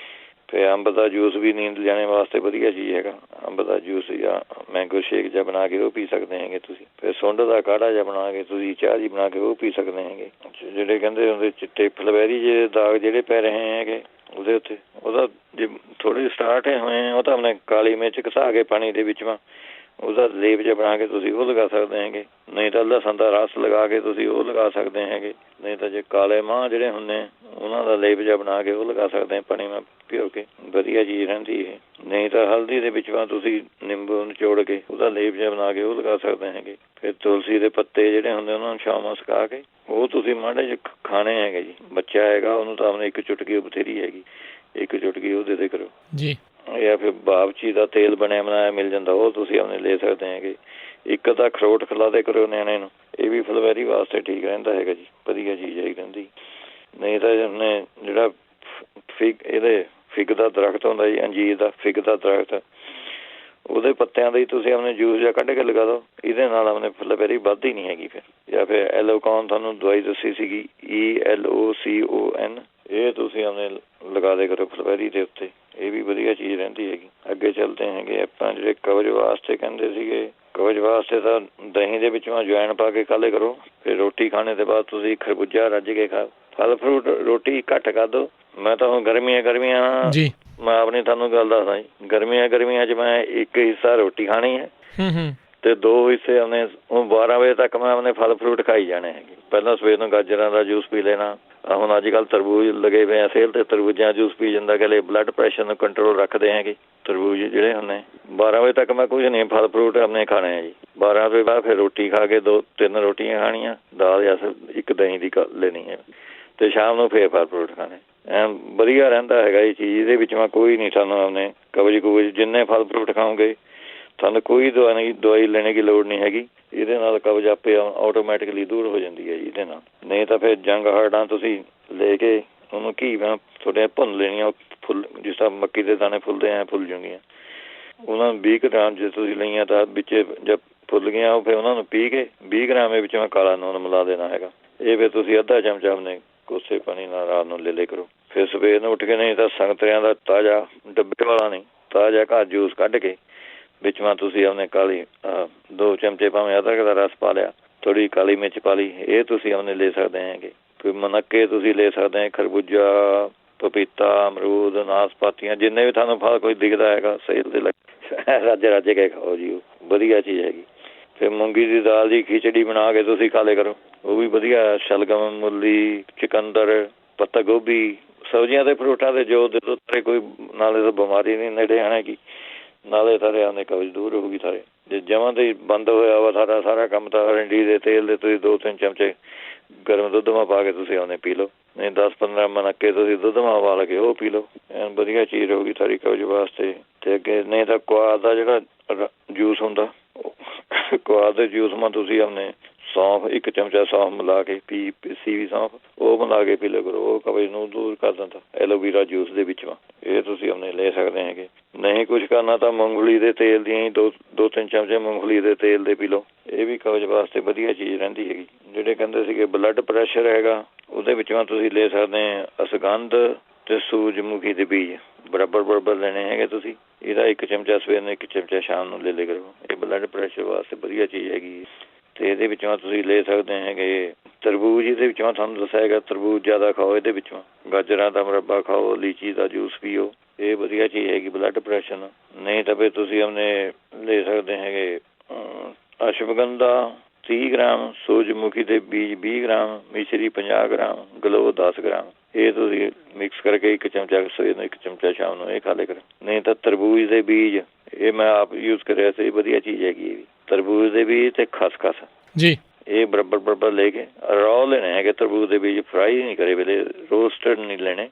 ਫਿਰ ਅੰਬ ਦਾ ਜੂਸ ਵੀ ਨੀਂਦ ਲੈਣੇ ਵਾਸਤੇ ਵਧੀਆ ਚੀਜ਼ ਹੈਗਾ। ਅੰਬ ਦਾ ਜੂਸ ਜਾਂ ਮੈਂਗੋ ਸ਼ੇਕ ਜਿਹਾ ਬਣਾ ਕੇ ਉਹ ਪੀ ਸਕਦੇ ਹੈਗੇ ਤੁਸੀਂ। ਫਿਰ ਸੁੰਡ ਦਾ ਕਾੜਾ ਜਿਹਾ ਬਣਾ ਕੇ ਤੁਸੀਂ ਚਾਹ ਜੀ ਬਣਾ ਕੇ ਉਹ ਪੀ ਸਕਦੇ ਹੈਗੇ। ਜਿਹੜੇ ਕਹਿੰਦੇ ਹੁੰਦੇ ਚਿੱਟੇ ਫਲਵੈਰੀ ਜਿਹੇ ਦਾਗ ਜਿਹੜੇ ਪੈ ਰਹੇ ਹੈਗੇ ਉਹਦੇ ਉੱਤੇ ਉਹਦਾ ਜੇ ਥੋੜ੍ਹੇ ਸਟਾਰਟ ਹੋਏ ਉਹ ਤਾਂ ਆਪਣੇ ਕਾਲੀ ਮਿਰਚ ਘਸਾ ਕੇ ਪਾਣੀ ਦੇ ਵਿੱਚ ਉਹਦਾ ਲੇਪ ਜਿਹਾ ਬਣਾ ਕੇ ਤੁਸੀਂ ਉਹ ਲਗਾ ਸਕਦੇ ਹੈਗੇ। ਨਹੀਂ ਤਾਂ ਲਸਣ ਦਾ ਰਸ ਲਗਾ ਕੇ ਤੁਸੀਂ ਉਹ ਲਗਾ ਸਕਦੇ ਹੈਗੇ। ਨਹੀਂ ਤਾਂ ਜੇ ਕਾਲੇ ਮਾਂਹ ਜਿਹੜੇ ਹੁੰਦੇ ਉਹਨਾਂ ਦਾ ਲੇਪ ਜਿਹਾ ਬਣਾ ਕੇ ਉਹ ਲਗਾ ਸਕਦੇ ਪਾਣੀ ਮੈਂ ਭਿਓ ਕੇ, ਵਧੀਆ ਚੀਜ਼ ਰਹਿੰਦੀ ਹੈ। ਨਹੀਂ ਤਾਂ ਹਲਦੀ ਦੇ ਵਿੱਚ ਤੁਸੀਂ ਨਿੰਬੂ ਨਿਚੋੜ ਕੇ ਉਹਦਾ ਲੇਪ ਜਿਹਾ ਬਣਾ ਕੇ ਉਹ ਲਗਾ ਸਕਦੇ ਹੈਗੇ। ਫਿਰ ਤੁਲਸੀ ਦੇ ਪੱਤੇ ਜਿਹੜੇ ਹੁੰਦੇ ਉਹਨਾਂ ਨੂੰ ਛਾਵਾਂ ਸੁਕਾ ਕੇ ਉਹ ਤੁਸੀਂ ਮਾੜੇ ਜਿਹੇ ਖਾਣੇ ਹੈਗੇ ਜੀ। ਬੱਚਾ ਹੈਗਾ ਉਹਨੂੰ ਤਾਂ ਆਪਣੇ ਇੱਕ ਚੁਟਕੀ ਬਥੇਰੀ ਹੈਗੀ, ਇੱਕ ਚੁਟਕੀ ਉਹ ਦੇ ਕਰੋ ਜੀ। ਜਾਂ ਫਿਰ ਬਾਵਚੀ ਦਾ ਤੇਲ ਬਣਿਆ ਬਣਾਇਆ ਮਿਲ ਜਾਂਦਾ ਉਹ ਤੁਸੀਂ ਆਪਣੇ ਲੈ ਸਕਦੇ ਹੈਗੇ। ਇੱਕ ਤਾਂ ਅਖਰੋਟ ਖਿਲਾ ਦੇ ਕਰੋ ਨਿਆਣੇ ਨੂੰ, ਇਹ ਵੀ ਫਲਵੈਰੀ ਵਾਸਤੇ ਠੀਕ ਰਹਿੰਦਾ ਹੈਗਾ ਜੀ, ਵਧੀਆ ਚੀਜ਼ ਹੈਗੀ ਰਹਿੰਦੀ। ਨਹੀਂ ਤਾਂ ਉਹਨੇ ਜਿਹੜਾ ਫਿਗ ਦਾ ਦਰਖਤ ਹੁੰਦਾ ਜੀ, ਅੰਜੀਰ ਦਾ ਫਿਗ ਦਾ ਦਰਖਤ, ਉਹਦੇ ਪੱਤਿਆਂ ਦਾ ਹੀ ਤੁਸੀਂ ਆਪਣੇ ਜੂਸ ਜਿਹਾ ਕੱਢ ਕੇ ਲਗਾ ਦਿਓ, ਇਹਦੇ ਨਾਲ ਆਪਣੇ ਫਲਵੈਰੀ ਵੱਧਦੀ ਨਹੀਂ ਹੈਗੀ। ਫਿਰ ਜਾਂ ਫਿਰ ਐਲੋਕੋਨ ਤੁਹਾਨੂੰ ਦਵਾਈ ਦੱਸੀ ਸੀਗੀ ELOCON, ਇਹ ਤੁਸੀਂ ਆਪਣੇ ਲਗਾ ਦੇ ਕਰੋ ਫਲਵੈਰੀ ਦੇ ਉੱਤੇ, ਇਹ ਵੀ ਵਧੀਆ ਚੀਜ਼ ਰਹਿੰਦੀ ਹੈਗੀ। ਅੱਗੇ ਚੱਲਦੇ ਹੈਗੇ ਆਪਾਂ ਜਿਹੜੇ ਕਬਜ਼ ਵਾਸਤੇ ਕਹਿੰਦੇ ਸੀਗੇ, ਕਬਜ਼ ਵਾਸਤੇ ਤਾਂ ਦਹੀਂ ਦੇ ਵਿੱਚੋਂ ਅਜਵਾਇਣ ਪਾ ਕੇ ਖਾ ਲਿਆ ਕਰੋ। ਫਿਰ ਰੋਟੀ ਖਾਣੇ ਦੇ ਬਾਅਦ ਤੁਸੀਂ ਖਰਬੂਜਾ ਰੱਜ ਕੇ ਖਾਓ। ਫਲ ਫਰੂਟ ਰੋਟੀ ਘੱਟ ਕਰ ਦਿਓ। ਮੈਂ ਤਾਂ ਹੁਣ ਗਰਮੀਆਂ ਜੀ ਮੈਂ ਆਪਣੀ ਤੁਹਾਨੂੰ ਗੱਲ ਦੱਸਦਾ ਜੀ, ਗਰਮੀਆਂ 'ਚ ਮੈਂ ਇੱਕ ਹਿੱਸਾ ਰੋਟੀ ਖਾਣੀ ਹੈ ਤੇ 2 ਹਿੱਸੇ ਆਪਣੇ ਹੁਣ 12 ਵਜੇ ਤੱਕ ਮੈਂ ਆਪਣੇ ਫਲ ਫਰੂਟ ਖਾਈ ਜਾਣੇ ਹੈਗੇ। ਪਹਿਲਾਂ ਸਵੇਰ ਨੂੰ ਗਾਜਰਾਂ ਦਾ ਜੂਸ ਪੀ ਲੈਣਾ। ਹੁਣ ਅੱਜ ਕੱਲ੍ਹ ਤਰਬੂਜ ਲੱਗੇ ਪਏ ਆ ਸੇਲ ਤੇ, ਤਰਬੂਜਾਂ ਜੂਸ ਪੀ ਜਾਂਦਾ ਕਿ ਬਲੱਡ ਪ੍ਰੈਸ਼ਰ ਨੂੰ ਕੰਟਰੋਲ ਰੱਖਦੇ ਹੈਗੇ ਤਰਬੂਜ ਜਿਹੜੇ ਹੁੰਦੇ। 12 ਵਜੇ ਤੱਕ ਮੈਂ ਕੁਝ ਨਹੀਂ ਫਲ ਫਰੂਟ ਆਪਣੇ ਖਾਣੇ ਆ ਜੀ। 12 ਵਜੇ ਬਾਅਦ ਫਿਰ ਰੋਟੀ ਖਾ ਕੇ 2-3 ਰੋਟੀਆਂ ਖਾਣੀਆਂ, ਦਾਲ ਜਾਂ ਇੱਕ ਦਹੀਂ ਦੀ ਲੈਣੀ ਹੈ ਤੇ ਸ਼ਾਮ ਨੂੰ ਫਿਰ ਫਲ ਫਰੂਟ ਖਾਣੇ। ਵਧੀਆ ਰਹਿੰਦਾ ਹੈਗਾ ਇਹ ਚੀਜ਼। ਇਹਦੇ ਵਿੱਚ ਮੈਂ ਕੋਈ ਨਹੀਂ ਤੁਹਾਨੂੰ ਆਪਣੇ ਕਬਜ਼ ਜਿੰਨੇ ਫਲ ਫਰੂਟ ਖਾਓਗੇ ਤੁਹਾਨੂੰ ਕੋਈ ਦਵਾਈ ਲੈਣੇ ਦੀ ਲੋੜ ਨਹੀਂ ਹੈਗੀ। ਇਹਦੇ ਨਾਲ ਕਬਜ਼ ਆਪੇ ਆਟੋਮੈਟਿਕਲੀ ਦੂਰ ਹੋ ਜਾਂਦੀ ਹੈ ਜੀ ਇਹਦੇ ਨਾਲ। ਨਹੀਂ ਤਾਂ ਫਿਰ ਜੰਗ ਹਾਰਡਾਂ ਤੁਸੀਂ ਲੈ ਕੇ ਉਹਨੂੰ ਘੀ ਤੁਹਾਡੇ ਭੁੰਨ ਲੈਣੀਆਂ, ਫੁੱਲ ਜਿਸ ਤਰ੍ਹਾਂ ਮੱਕੀ ਦੇ ਦਾਣੇ ਫੁੱਲਦੇ ਐਂ ਫੁੱਲ ਜਾਣਗੀਆਂ। ਉਹਨਾਂ ਨੂੰ 20 ਗ੍ਰਾਮ ਜੇ ਤੁਸੀਂ ਲਈਆਂ ਤਾਂ ਵਿੱਚ ਜਦ ਫੁੱਲ ਗਈਆਂ ਉਹ ਫਿਰ ਉਹਨਾਂ ਨੂੰ ਪੀ ਕੇ 20 ਗ੍ਰਾਮ ਵਿੱਚ ਮੈਂ ਕਾਲਾ ਨੂਣ ਮਿਲਾ ਦੇਣਾ ਹੈਗਾ। ਇਹ ਫਿਰ ਤੁਸੀਂ ਅੱਧਾ ਚਮਚਾ ਆਪਣੇ ਕੋਸੇ ਪਾਣੀ ਨਾਲ ਰਾਤ ਨੂੰ ਲੈ ਕਰੋ। ਫਿਰ ਸਵੇਰ ਨੂੰ ਉੱਠ ਕੇ ਨਹੀਂ ਤਾਂ ਸੰਗਤਰਿਆਂ ਦਾ ਤਾਜ਼ਾ ਡੱਬੇ ਵਾਲਾ ਨਹੀਂ, ਤਾਜ਼ਾ ਘਰ ਜੂਸ ਕੱਢ ਕੇ ਵਿੱਚ ਤੁਸੀਂ ਆਪਣੇ ਕਾਲੀ 2 ਚਮਚੇ ਭਾਵੇਂ ਅਦਰਕ ਦਾ ਰਸ ਪਾ ਲਿਆ, ਥੋੜ੍ਹੀ ਕਾਲੀ ਮਿਰਚ ਪਾ ਲਈ, ਇਹ ਤੁਸੀਂ ਆਪਣੇ ਲੈ ਸਕਦੇ ਹੈਗੇ। ਫਿਰ ਮਨੱਕੇ ਤੁਸੀਂ ਲੈ ਸਕਦੇ ਹੈ, ਖਰਬੂਜਾ, ਪਪੀਤਾ, ਅਮਰੂਦ, ਨਾਸਪਾਤੀਆਂ, ਜਿੰਨੇ ਵੀ ਤੁਹਾਨੂੰ ਫਲ ਕੋਈ ਦਿਖਦਾ ਹੈਗਾ ਸੇਲ ਦੇ ਰੱਜ ਕੇ ਖਾਓ ਜੀ, ਉਹ ਵਧੀਆ ਚੀਜ਼ ਹੈਗੀ। ਫਿਰ ਮੂੰਗੀ ਦੀ ਦਾਲ ਦੀ ਖਿਚੜੀ ਬਣਾ ਕੇ ਤੁਸੀਂ ਖਾ ਲਿਆ ਕਰੋ, ਉਹ ਵੀ ਵਧੀਆ। ਸ਼ਲਗਮ, ਮੂਲੀ, ਚੁਕੰਦਰ, ਪੱਤਾ ਗੋਭੀ, ਸਬਜ਼ੀਆਂ ਤੇ ਫਰੂਟਾਂ ਦੇ ਜੋ ਦੇ ਦੋ ਕੋਈ ਨਾਲੇ ਤਾਂ ਬਿਮਾਰੀ ਨਹੀਂ ਨੇੜੇ ਆਣੇਗੀ, ਨਾਲੇ ਸਾਰੇ ਆਉਂਦੇ ਕਬਜ਼ ਦੂਰ ਹੋਊਗੀ ਸਾਰੇ। ਜੇ ਜਮਾਂ ਤੇ ਬੰਦ ਹੋਇਆ ਵਾ ਸਾਰਾ ਕੰਮ ਤਾਂ ਅਰੰਡੀ ਦੇ ਤੇਲ ਦੇ ਤੁਸੀਂ 2-3 ਚਮਚੇ ਗਰਮ ਦੁੱਧ ਮਾ ਪਾ ਕੇ ਤੁਸੀਂ ਆਉਂਦੇ ਪੀ ਲਓ। ਨਹੀਂ 10-15 ਮਨੱਕੇ ਤੁਸੀਂ ਦੁੱਧ ਮਾ ਉਬਾਲ ਕੇ ਉਹ ਪੀ ਲਓ, ਵਧੀਆ ਚੀਜ਼ ਰਹੂਗੀ ਸਾਰੀ ਕਬਜ਼ ਵਾਸਤੇ। ਤੇ ਅੱਗੇ ਨਹੀਂ ਤਾਂ ਕੁਆਰ ਦਾ ਜਿਹੜਾ ਜੂਸ ਹੁੰਦਾ, ਕੁਆਰ ਦੇ ਜੂਸ ਮਾ ਤੁਸੀਂ ਆਪਣੇ ਸੌਂਫ 1 ਚਮਚਾ ਸੌਂਫ ਮਿਲਾ ਕੇ ਪੀਸੀ ਵੀ ਸੌਂਫ ਉਹ ਮਿਲਾ ਕੇ ਪੀ ਲਿਆ ਕਰੋ, ਉਹ ਕਬਜ਼ ਨੂੰ ਦੂਰ ਕਰ ਦਿੰਦਾ। ਐਲੋਵੀਰਾ ਜੂਸ ਦੇ ਵਿੱਚ ਇਹ ਤੁਸੀਂ ਆਪਣੇ ਲੈ ਸਕਦੇ ਹੈਗੇ। ਨਹੀਂ ਕੁਛ ਕਰਨਾ ਤਾਂ ਮੂੰਗਫਲੀ ਦੇ ਤੇਲ ਦੀਆਂ ਹੀ 2-3 ਚਮਚੇ ਮੂੰਗਫਲੀ ਦੇ ਤੇਲ ਦੇ ਪੀ ਲਓ, ਇਹ ਵੀ ਕਬਜ਼ ਵਾਸਤੇ ਵਧੀਆ ਚੀਜ਼ ਰਹਿੰਦੀ ਹੈਗੀ। ਜਿਹੜੇ ਕਹਿੰਦੇ ਸੀਗੇ ਬਲੱਡ ਪ੍ਰੈਸ਼ਰ ਹੈਗਾ ਉਹਦੇ ਵਿੱਚੋਂ ਤੁਸੀਂ ਲੈ ਸਕਦੇ ਅਸਗੰਧ ਤੇ ਸੂਰਜਮੁਖੀ ਦੇ ਬੀਜ ਬਰਾਬਰ ਲੈਣੇ ਹੈਗੇ ਤੁਸੀਂ। ਇਹਦਾ 1 ਚਮਚਾ ਸਵੇਰ ਨੂੰ 1 ਚਮਚਾ ਸ਼ਾਮ ਨੂੰ ਲੈ ਕਰੋ, ਇਹ ਬਲੱਡ ਪ੍ਰੈਸ਼ਰ ਵਾਸਤੇ ਵਧੀਆ ਚੀਜ਼ ਹੈਗੀ। ਤੇ ਇਹਦੇ ਵਿੱਚੋਂ ਤੁਸੀਂ ਲੈ ਸਕਦੇ ਹੈਗੇ ਤਰਬੂਜ, ਇਹਦੇ ਵਿੱਚੋਂ ਤੁਹਾਨੂੰ ਦੱਸਿਆ ਹੈਗਾ ਤਰਬੂਜ ਜ਼ਿਆਦਾ ਖਾਓ, ਇਹਦੇ ਵਿੱਚੋਂ ਗਾਜਰਾਂ ਦਾ ਮੁਰੱਬਾ ਖਾਓ, ਲੀਚੀ ਦਾ ਜੂਸ ਪੀਓ, ਇਹ ਵਧੀਆ ਚੀਜ਼ ਹੈਗੀ ਬਲੱਡ ਪ੍ਰੈਸ਼ਰ ਨੂੰ। ਨਹੀਂ ਤਾਂ ਫਿਰ ਤੁਸੀਂ ਆਪਣੇ ਲੈ ਸਕਦੇ ਹੈਗੇ ਅਸ਼ਵਗੰਧਾ 30 ਗ੍ਰਾਮ, ਸੂਰਜਮੁਖੀ ਦੇ ਬੀਜ 20 ਗ੍ਰਾਮ, ਮਿਸ਼ਰੀ 50 ਗ੍ਰਾਮ, ਗਲੋ 10 ਗ੍ਰਾਮ, ਇਹ ਤੁਸੀਂ ਮਿਕਸ ਕਰਕੇ 1 ਚਮਚਾ ਸਵੇਰ ਨੂੰ 1 ਚਮਚਾ ਸ਼ਾਮ ਨੂੰ ਇਹ ਖਾ ਲਿਆ ਕਰੋ। ਨਹੀਂ ਤਾਂ ਤਰਬੂਜ ਦੇ ਬੀਜ ਇਹ ਮੈਂ ਆਪ ਯੂਜ਼ ਕਰਿਆ ਸੀ, ਵਧੀਆ ਚੀਜ਼ ਹੈਗੀ ਇਹ ਵੀ। ਤਰਬੂਜ ਦੇ ਬੀਜ ਤੇ ਖਸਖਸ ਜੀ ਇਹ ਬਰਾਬਰ ਲੈ ਕੇ ਰੌ ਲੈਣੇ ਹੈਗੇ। ਤਰਬੂਜ ਦੇ ਬੀਜ ਫਰਾਈ ਨਹੀਂ ਕਰੇ ਵੇਲੇ, ਰੋਸਟਡ ਨਹੀਂ ਲੈਣੇ,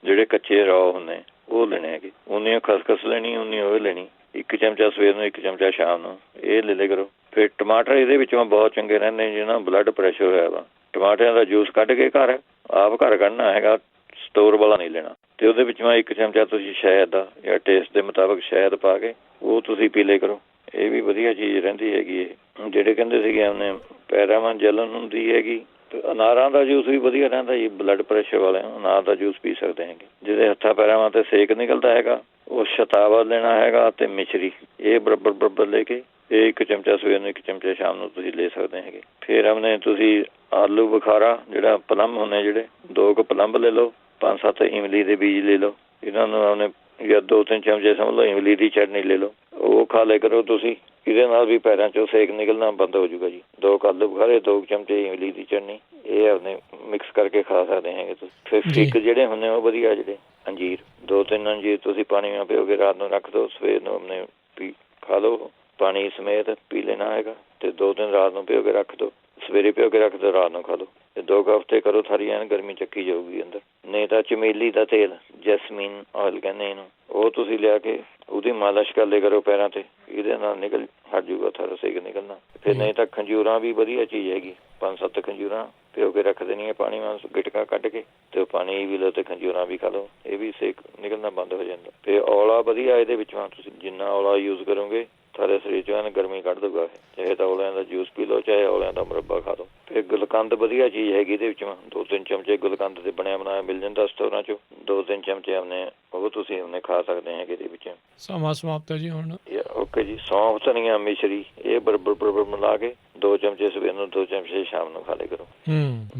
ਜਿਹੜੇ ਕੱਚੇ ਰੌ ਹੁੰਦੇ ਉਹ ਲੈਣੇ ਹੈਗੇ। ਉਨੀ ਖਸਖਸ ਲੈਣੀ, ਉਨੀ ਉਹ ਲੈਣੀ। 1 ਚਮਚਾ ਸਵੇਰ ਨੂੰ, 1 ਚਮਚਾ ਸ਼ਾਮ ਨੂੰ, ਇਹ ਲੈ ਲਿਆ ਕਰੋ। ਫਿਰ ਟਮਾਟਰ ਇਹਦੇ ਵਿੱਚੋਂ ਬਹੁਤ ਚੰਗੇ ਰਹਿੰਦੇ ਜਿਹਨਾਂ ਬਲੱਡ ਪ੍ਰੈਸ਼ਰ ਹੋਇਆ ਵਾ। ਟਮਾਟਰਿਆਂ ਦਾ ਜੂਸ ਕੱਢ ਕੇ ਘਰ ਆਪ ਘਰ ਕੱਢਣਾ ਹੈਗਾ, ਸਟੋਰ ਵਾਲਾ ਨਹੀਂ ਲੈਣਾ। ਤੇ ਉਹਦੇ ਵਿੱਚੋਂ 1 ਚਮਚਾ ਤੁਸੀਂ ਸ਼ਹਿਦ ਦਾ ਜਾਂ ਟੇਸਟ ਦੇ ਮੁਤਾਬਕ ਸ਼ਹਿਦ ਪਾ ਕੇ ਉਹ ਤੁਸੀਂ ਪੀ ਲਿਆ ਕਰੋ। ਇਹ ਵੀ ਵਧੀਆ ਚੀਜ਼ ਰਹਿੰਦੀ ਹੈਗੀ। ਇਹ ਜਿਹੜੇ ਕਹਿੰਦੇ ਸੀਗੇ ਉਹਨੇ ਪੈਰਾਵਾਂ ਜਲਨ ਹੁੰਦੀ ਹੈਗੀ, ਤੇ ਅਨਾਰਾਂ ਦਾ ਜੂਸ ਵੀ ਵਧੀਆ ਰਹਿੰਦਾ ਜੀ। ਬਲੱਡ ਪ੍ਰੈਸ਼ਰ ਵਾਲੇ ਅਨਾਰ ਦਾ ਜੂਸ ਪੀ ਸਕਦੇ ਹੈਗੇ। ਜਿਹਦੇ ਹੱਥਾਂ ਪੈਰਾਵਾਂ ਤੇ ਸੇਕ ਨਿਕਲਦਾ ਹੈਗਾ, ਉਹ ਸ਼ਤਾਵਾ ਲੈਣਾ ਹੈਗਾ ਤੇ ਮਿਸ਼ਰੀ, ਇਹ ਬਰਾਬਰ ਲੈ ਕੇ ਇਹ 1 ਚਮਚਾ ਸਵੇਰ ਨੂੰ, 1 ਚਮਚਾ ਸ਼ਾਮ ਨੂੰ ਤੁਸੀਂ ਲੈ ਸਕਦੇ ਹੈਗੇ। ਫਿਰ ਆਪਣੇ ਤੁਸੀਂ ਆਲੂ ਬੁਖਾਰਾ, ਜਿਹੜਾ ਪਲਮ ਹੁੰਦੇ ਜਿਹੜੇ 2 ਕੁ ਪਲੰਬ ਲੈ ਲਓ, 5-7 ਇਮਲੀ ਦੇ ਬੀਜ ਲੈ ਲਓ। ਇਹਨਾਂ ਨੂੰ ਆਪਣੇ ਜਾਂ 2-3 ਚਮਚੇ ਸਮਝ ਲਓ ਇਮਲੀ ਦੀ ਚਟਨੀ ਲੈ ਲਓ, ਉਹ ਖਾ ਲਿਆ ਕਰੋ ਤੁਸੀਂ। ਇਹਦੇ ਨਾਲ ਵੀ ਪੈਰਾਂ 'ਚੋਂ ਸੇਕ ਨਿਕਲਣਾ ਬੰਦ ਹੋ ਜਾਊਗਾ ਜੀ। 2 ਆਲੂ ਬੁਖਾਰੇ, 2 ਚਮਚੇ ਇਮਲੀ ਦੀ ਚਟਨੀ, ਇਹ ਆਪਣੇ ਮਿਕਸ ਕਰਕੇ ਖਾ ਸਕਦੇ ਹੈਗੇ ਤੁਸੀਂ। ਫਿਰ ਫਿੱਕ ਜਿਹੜੇ ਹੁੰਦੇ ਉਹ ਵਧੀਆ, ਜਿਹੜੇ ਅੰਜੀਰ 2-3 ਅੰਜੀਰ ਤੁਸੀਂ ਪਾਣੀ ਨਾਲ ਭਿਓ ਕੇ ਰਾਤ ਨੂੰ ਰੱਖ ਦਿਓ, ਸਵੇਰ ਨੂੰ ਆਪਣੇ ਖਾ ਲਓ ਪਾਣੀ ਸਮੇਤ, ਪੀ ਲੈਣਾ ਹੈਗਾ। ਤੇ 2 ਦਿਨ ਰਾਤ ਨੂੰ ਭਿਓ ਕੇ ਰੱਖ ਦਿਓ, ਸਵੇਰੇ ਭਿਓ ਕੇ ਰੱਖ ਦਿਓ, ਰਾਤ ਨੂੰ ਖਾ ਲਓ। ਇਹ 2 ਹਫ਼ਤੇ ਕਰੋ, ਸਾਰੀ ਐਨ ਗਰਮੀ ਚੱਕੀ ਜਾਊਗੀ ਅੰਦਰ। ਨਹੀਂ ਤਾਂ ਚਮੇਲੀ ਦਾ ਤੇਲ, ਜੈਸਮੀਨ ਆਇਲ ਕਹਿੰਦੇ ਇਹਨੂੰ, ਉਹ ਤੁਸੀਂ ਲਿਆ ਕੇ ਉਹਦੀ ਮਾਲਿਸ਼ ਕਰ ਲਿਆ ਕਰੋ ਪੈਰਾਂ ਤੇ, ਇਹਦੇ ਨਾਲ ਨਿਕਲ ਹਟ ਜੂਗਾ ਸਾਰਾ ਸੇਕ ਨਿਕਲਣਾ। ਫਿਰ ਨਹੀਂ ਤਾਂ ਖੰਜੂਰਾਂ ਵੀ ਵਧੀਆ ਚੀਜ਼ ਹੈਗੀ। 5-7 ਖੰਜੂਰਾਂ ਭਿਓ ਕੇ ਰੱਖ ਦੇਣੀਆਂ ਪਾਣੀ ਨਾਲ, ਗਿਟਕਾ ਕੱਢ ਕੇ, ਤੇ ਉਹ ਪਾਣੀ ਵੀ ਲਓ ਤੇ ਖੰਜੂਰਾਂ ਵੀ ਖਾ ਲਓ, ਇਹ ਵੀ ਸੇਕ ਨਿਕਲਣਾ ਬੰਦ ਹੋ ਜਾਂਦਾ। ਤੇ ਔਲਾ ਵਧੀਆ ਇਹਦੇ ਵਿੱਚੋਂ, ਤੁਸੀਂ ਜਿੰਨਾ ਔਲਾ ਯੂਜ਼ ਕਰੋਗੇ ਸਾਰੇ ਸਰੀਰ 'ਚੋਂ ਐਨ ਗਰਮੀ ਕੱਢ ਦੂਗਾ ਇਹ। ਚਾਹੇ ਤਾਂ ਔਲਿਆਂ ਦਾ ਜੂਸ ਪੀ ਲਓ, ਚਾਹੇ ਔਲਿਆਂ ਦਾ ਮੁਰੱਬਾ ਖਾ ਲਓ। ਫਿਰ ਗੁਲਕੰਦ ਵਧੀਆ ਚੀਜ਼ ਹੈਗੀ ਇਹਦੇ ਵਿੱਚੋਂ। 2-3 ਚਮਚੇ ਗੁਲਕੰਦ ਦੇ ਬਣਿਆ ਬਣਾਇਆ ਮਿਲ ਜਾਂਦਾ ਸਟੋਰਾਂ 'ਚੋਂ, 2-3 ਚਮਚੇ ਆਪਣੇ ਉਹ ਤੁਸੀਂ ਉਹਨੇ ਖਾ ਸਕਦੇ ਹੈਗੇ ਇਹਦੇ ਵਿੱਚੋਂ। ਸਮਾਂ ਸਮਾਪਤ ਹੈ ਜੀ ਹੁਣ। ਓਕੇ ਜੀ। ਸੌਂਫ, ਧਨੀਆ, ਮਿਸ਼ਰੀ, ਇਹ ਬਰਾਬਰ ਮਿਲਾ ਕੇ 2 ਚਮਚੇ ਸਵੇਰ ਨੂੰ, 2 ਚਮਚੇ ਸ਼ਾਮ ਨੂੰ ਖਾ ਲਿਆ ਕਰੋ।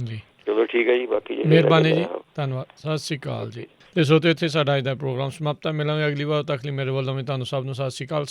ਜੀ ਚਲੋ ਠੀਕ ਹੈ ਜੀ। ਬਾਕੀ ਮਿਹਰਬਾਨੀ ਜੀ, ਧੰਨਵਾਦ, ਸਤਿ ਸ਼੍ਰੀ ਅਕਾਲ ਜੀ। ਤੇ ਸੋ ਤੇ ਇੱਥੇ ਸਾਡਾ ਅੱਜ ਦਾ ਪ੍ਰੋਗਰਾਮ ਸਮਾਪਤ ਹੈ। ਮਿਲਾਂਗੇ ਅਗਲੀ ਵਾਰ, ਤੱਕ ਲਈ ਮੇਰੇ ਵੱਲੋਂ ਵੀ ਤੁਹਾਨੂੰ ਸਭ ਨੂੰ ਸਤਿ ਸ਼੍ਰੀ ਅਕਾਲ।